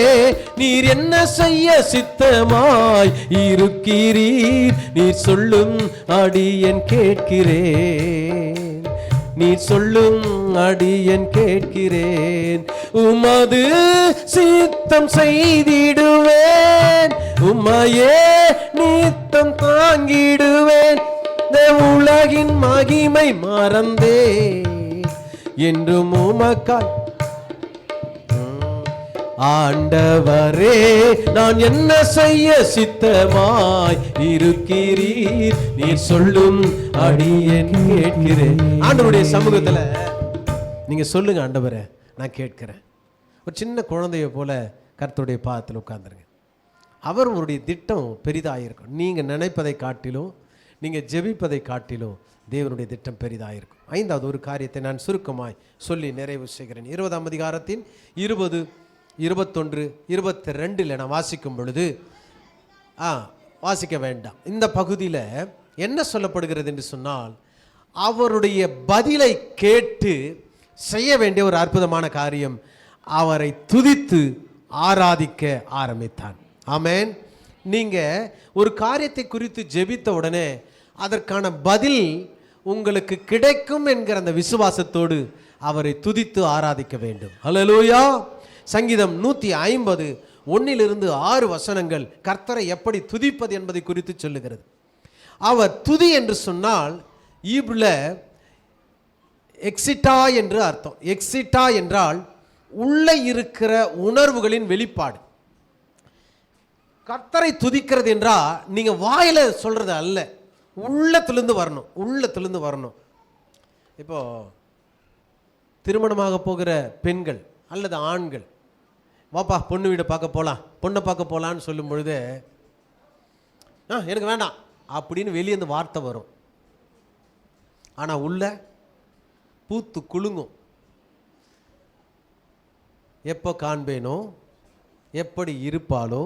நீர் என்ன செய்ய சித்தமாய் இருக்கிறீர் நீர் சொல்லும் அடியேன் கேட்கிறேன். நீ சொல்லும் அடியேன் கேட்கிறேன். உமது சித்தம் செய்திடுவேன், உம்மையே நித்தம் தாங்கிடுவேன். இந்த உலகின் மகிமை மறந்தே என்றும் உமக்காய். ஆண்டவரே நான் என்ன செய்ய சித்தமாய் இருக்கிறீர், நீர் சொல்லும் அடியேன் கேட்கிறேன். ஆண்டவருடைய சமூகத்துல நீங்க சொல்லுங்க, ஆண்டவரே நான் கேட்கிறேன். ஒரு சின்ன குழந்தைய போல கர்த்தருடைய பாதத்தில் உட்கார்ந்துருங்க. அவருடைய திட்டம் பெரிதாயிருக்கும். நீங்க நினைப்பதை காட்டிலும், நீங்க ஜெபிப்பதை காட்டிலும் தேவனுடைய திட்டம் பெரிதாயிருக்கும். ஐந்தாவது ஒரு காரியத்தை நான் சுருக்கமாய் சொல்லி நிறைவு செய்கிறேன். 20ஆம் அதிகாரத்தின் 20, 21, 22 நான் வாசிக்கும் பொழுது, வாசிக்க வேண்டாம், இந்த பகுதியில் என்ன சொல்லப்படுகிறது என்று சொன்னால், அவருடைய பதிலை கேட்டு செய்ய வேண்டிய ஒரு அற்புதமான காரியம், அவரை துதித்து ஆராதிக்க ஆரம்பித்தான். ஆமென். நீங்க ஒரு காரியத்தை குறித்து ஜெபித்த உடனே அதற்கான பதில் உங்களுக்கு கிடைக்கும் என்கிற அந்த விசுவாசத்தோடு அவரை துதித்து ஆராதிக்க வேண்டும். ஹல்லேலூயா. சங்கீதம் 150 1-6 வசனங்கள் கர்த்தரை எப்படி துதிப்பது என்பதை குறித்து சொல்லுகிறது. அவர் துதி என்று சொன்னால் ஈப்ரூல எக்ஸிட்டா என்று அர்த்தம். எக்ஸிட்டா என்றால் உள்ளே இருக்கிற உணர்வுகளின் வெளிப்பாடு. கர்த்தரை துதிக்கிறது என்றால் நீங்க வாயில சொல்றது அல்ல, உள்ளத்திலிருந்து வரணும், உள்ளத்திலிருந்து வரணும். இப்போ திருமணமாக போகிற பெண்கள் அல்லது ஆண்கள், வாப்பா பொண்ணு வீடை பார்க்க போகலாம், பொண்ணை பார்க்க போகலான்னு சொல்லும் பொழுது, எனக்கு வேண்டாம் அப்படின்னு வெளியே இந்த வார்த்தை வரும். ஆனால் உள்ள பூத்து குலுங்கும். எப்போ காண்பேனோ, எப்படி இருப்பாளோ,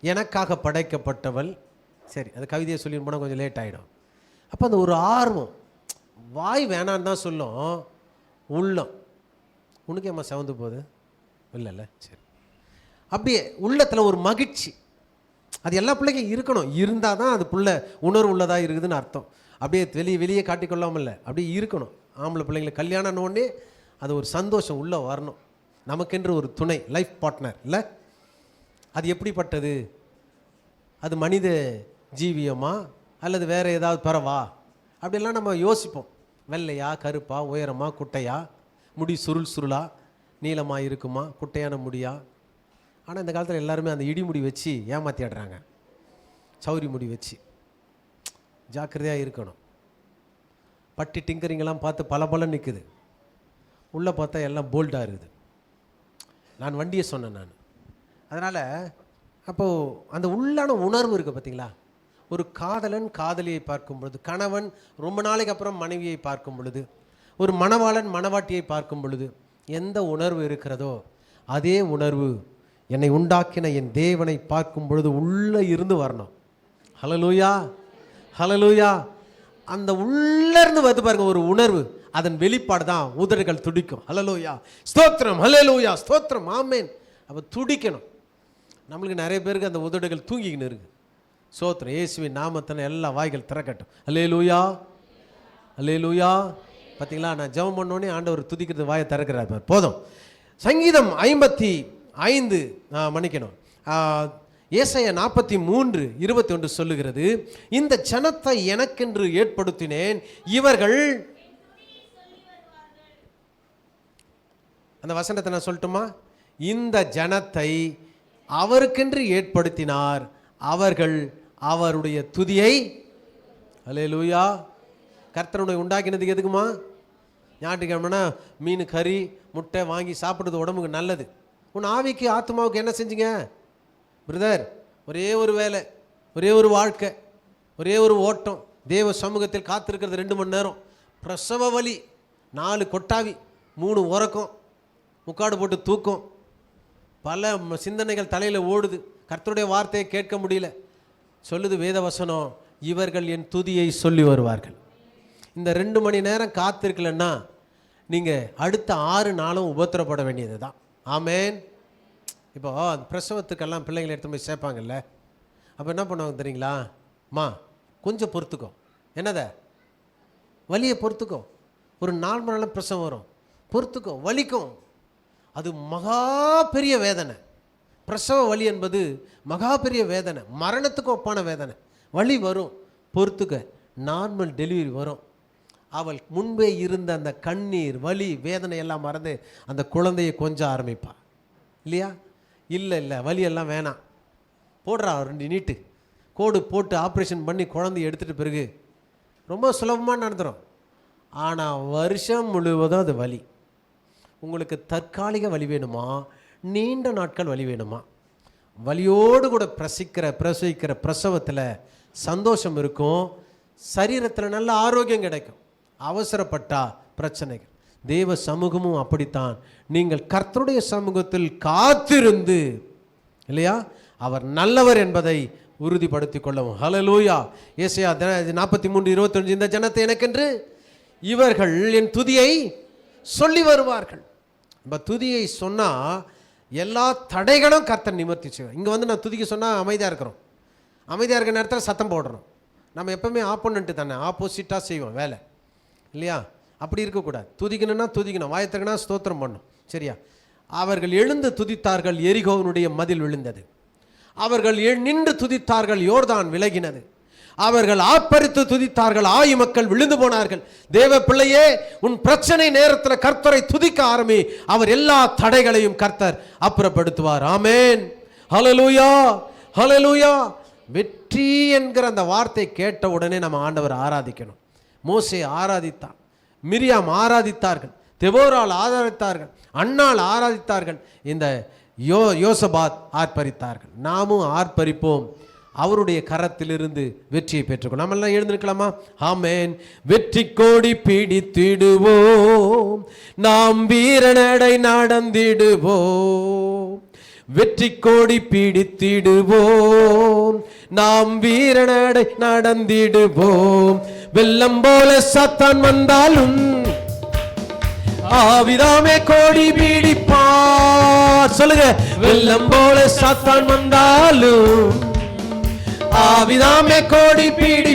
எனக்காக படைக்கப்பட்டவள். சரி, அந்த கவிதையை சொல்லி போனால் கொஞ்சம் லேட் ஆகிடும். அப்போ அந்த ஒரு ஆர்வம், வாய் வேணான்னு தான் சொல்லும், உள்ளம் உனக்கு ஏம்மா செவந்து போகுது இல்லைல்ல, சரி, அப்படியே உள்ளத்தில் ஒரு மகிழ்ச்சி. அது எல்லா பிள்ளைக்கும் இருக்கணும். இருந்தால் தான் அது பிள்ளை உணர்வு உள்ளதாக இருக்குதுன்னு அர்த்தம். அப்படியே வெளியே காட்டிக்கொள்ளாமல் இல்லை, அப்படியே இருக்கணும். ஆம்பளை பிள்ளைங்களை கல்யாணம் உடனே அது ஒரு சந்தோஷம் உள்ளே வரணும். நமக்கென்று ஒரு துணை, லைஃப் பார்ட்னர் இல்லை. அது எப்படிப்பட்டது? அது மனித ஜீவியமா அல்லது வேறு ஏதாவது பறவா? அப்படிலாம் நம்ம யோசிப்போம். வெள்ளையா, கருப்பா, உயரமா, குட்டையா, முடி சுருள் சுருளா, நீளமாக இருக்குமா, குட்டையான முடியா? ஆனால் இந்த காலத்தில் எல்லாருமே அந்த இடிமுடி வச்சு ஏமாற்றிடுறாங்க. சௌரி முடி வச்சு. ஜாக்கிரதையாக இருக்கணும். பட்டி டிங்கரிங்கெல்லாம் பார்த்து பல நிற்குது, உள்ளே பார்த்தா எல்லாம் போல்டாக இருக்குது. நான் வண்டியை சொன்னேன் நான். அதனால் அப்போது அந்த உள்ளான உணர்வு இருக்குது பார்த்தீங்களா? ஒரு காதலன் காதலியை பார்க்கும் பொழுது, கணவன் ரொம்ப நாளைக்கு அப்புறம் மனைவியை பார்க்கும் பொழுது, ஒரு மணவாளன் மணவாட்டியை பார்க்கும் பொழுது எந்த உணர்வு இருக்கிறதோ அதே உணர்வு என்னை உண்டாக்கின என் தேவனை பார்க்கும் பொழுது உள்ளே இருந்து வரணும். ஹல்லேலூயா, ஹல்லேலூயா. அந்த உள்ளேருந்து வந்து பாருங்க ஒரு உணர்வு, அதன் வெளிப்பாடு தான் உதடுகள் துடிக்கும். ஹல்லேலூயா, ஸ்தோத்திரம், ஹல்லேலூயா, ஸ்தோத்திரம், ஆமென். அப்போ துடிக்கணும். நம்மளுக்கு நிறைய பேருக்கு அந்த உதடுகள் தூங்கிக்கின்னு இருக்குது. ஸ்தோத்திரம், இயேசுவின் நாமத்தின எல்லா வாய்கள் திறக்கட்டும். ஹல்லேலூயா, ஹல்லேலூயா. பார்த்தீங்களா, நான் ஜெபம் பண்ணோடனே ஆண்டவர் துதிக்கிறது வாயை திறக்கிறார். போதும். சங்கீதம் 55 மன்னிக்கணும், ஏசாயா 43:21 சொல்லுகிறது, இந்த ஜனத்தை எனக்கென்று ஏற்படுத்தினேன், இவர்கள், அந்த வசனத்தை நான் சொல்லட்டுமா? இந்த ஜனத்தை அவருக்கென்று ஏற்படுத்தினார், அவர்கள் அவருடைய துதியை. ஹல்லேலூயா. கர்த்தருடைய உண்டாக்கினதுக்கு எதுக்குமா? ஞாயிற்றுக்கிழமைனா மீன், கறி, முட்டை வாங்கி சாப்பிட்றது உடம்புக்கு நல்லது. உன் ஆவிக்கு ஆத்மாவுக்கு என்ன செஞ்சீங்க பிரதர்? ஒரே ஒரு வேலை, ஒரே ஒரு வாழ்க்கை, ஒரே ஒரு ஓட்டம். தேவ சமூகத்தில் காத்திருக்கிறது 2 மணி நேரம். பிரசவ வலி, 4 கொட்டாவி, 3 உறக்கம், முக்காடு போட்டு தூக்கம், பல சிந்தனைகள் தலையில் ஓடுது. கர்த்தருடைய வார்த்தையை கேட்க முடியல. சொல்லுது வேத வசனம், இவர்கள் என் துதியை சொல்லி வருவார்கள். இந்த 2 மணி நேரம் காத்திருக்கலன்னா நீங்கள் அடுத்த 6 நாளும் உபத்திரப்பட வேண்டியது தான். ஆமேன். இப்போ அந்த பிரசவத்துக்கெல்லாம் பிள்ளைங்களை எடுத்து போய் சேர்ப்பாங்கல்ல, அப்போ என்ன பண்ணுவாங்க தெரியுங்களா? கொஞ்சம் பொறுத்துக்கோ, என்னத வலியை பொறுத்துக்கோ, ஒரு 4 மணி நேரம் பிரசவம் வரும், பொறுத்துக்கும், வலிக்கும். அது மகா பெரிய வேதனை. பிரசவ வலி என்பது மகா பெரிய வேதனை, மரணத்துக்கு ஒப்பான வேதனை. வலி வரும், பொறுத்துக்க. நார்மல் டெலிவரி வரும். அவள் முன்பே இருந்த அந்த கண்ணீர், வலி, வேதனை எல்லாம் மறந்து அந்த குழந்தையை கொஞ்சம் ஆரம்பிப்பாள் இல்லையா? இல்லை வலியெல்லாம் வேணாம், போடுறா 2 நீட்டு கோடு போட்டு ஆப்ரேஷன் பண்ணி குழந்தைய எடுத்துகிட்டு பிறகு ரொம்ப சுலபமாக நடந்துடும். ஆனால் வருஷம் முழுவதும் அது வலி. உங்களுக்கு தற்காலிக வலி வேணுமா, நீண்ட நாட்கள் வலி வேணுமா? வலியோடு கூட பிரசவிக்கிற பிரசவத்தில் சந்தோஷம் இருக்கும், சரீரத்தில் நல்ல ஆரோக்கியம் கிடைக்கும். அவசரப்பட்டா பிரச்சனைகள். தேவ சமூகமும் அப்படித்தான். நீங்கள் கர்த்தருடைய சமூகத்தில் காத்திருந்து இல்லையா, அவர் நல்லவர் என்பதை உறுதிப்படுத்திக் கொள்ளவும். ஹல்லேலூயா. ஏசாயா 43:25, இந்த ஜனத்தை எனக்கென்று இவர்கள் என் துதியை சொல்லி வருவார்கள். நம்ம துதியை சொன்னால் எல்லா தடைகளும் கர்த்தர் நிவர்த்தி செய்வார். இங்கே வந்து நான் துதிக்க சொன்னால் அமைதியாக இருக்கிறோம், அமைதியாக இருக்கிற நேரத்தில் சத்தம் போடுறோம். நம்ம எப்பவுமே ஆப்போனண்ட்டு தானே, ஆப்போசிட்டாக செய்வோம் வேலை இல்லையா? அப்படி இருக்கக்கூடாது. துதிக்கணும்னா துதிக்கணும், வாயத்தக்கனா ஸ்தோத்திரம் பண்ணும். சரியா? அவர்கள் எழுந்து துதித்தார்கள், எரிகோவினுடைய மதில் விழுந்தது. அவர்கள் நின்று துதித்தார்கள், யோர்தான் விலகினது. அவர்கள் ஆர்ப்பரித்து துதித்தார்கள், மக்கள் விழுந்து போனார்கள். தேவ பிள்ளையே, உன் பிரச்சனை நேரத்தில் கர்த்தரை துதிக்க ஆரம்பி, அவர் எல்லா தடைகளையும் கர்த்தர் அப்புறப்படுத்துவார். ஆமென். ஹல்லேலூயா, ஹல்லேலூயா. வெற்றி என்கிற அந்த வார்த்தை கேட்ட உடனே நம்ம ஆண்டவர் ஆராதிக்கணும். மோசே ஆராதித்தான், மிரியாம் ஆராதித்தார்கள், தெபோரால் ஆராதித்தார்கள், அன்னாள் ஆராதித்தார்கள், இந்த யோசபாத் ஆர்ப்பரித்தார்கள். நாமும் ஆர்ப்பரிப்போம், அவருடைய கரத்திலிருந்து வெற்றியை பெற்றுக்கொள்ளும். நம்ம எல்லாம் எழுந்திருக்கலாமா? ஆமென். வெற்றி கோடி பிடித்திடுவோம், நாம் வீரநடை நடந்திடுவோம். வெற்றி கோடி பிடித்திடுவோம், நாம் வீரநடை நடந்திடுவோம். வெள்ளம் போல சாத்தான் வந்தாலும் ஆவிதாமே கோடி பிடிப்பார். சொல்லுங்க, வெள்ளம் போல சாத்தான் வந்தாலும் ஆவிதாமே கோடி பிடி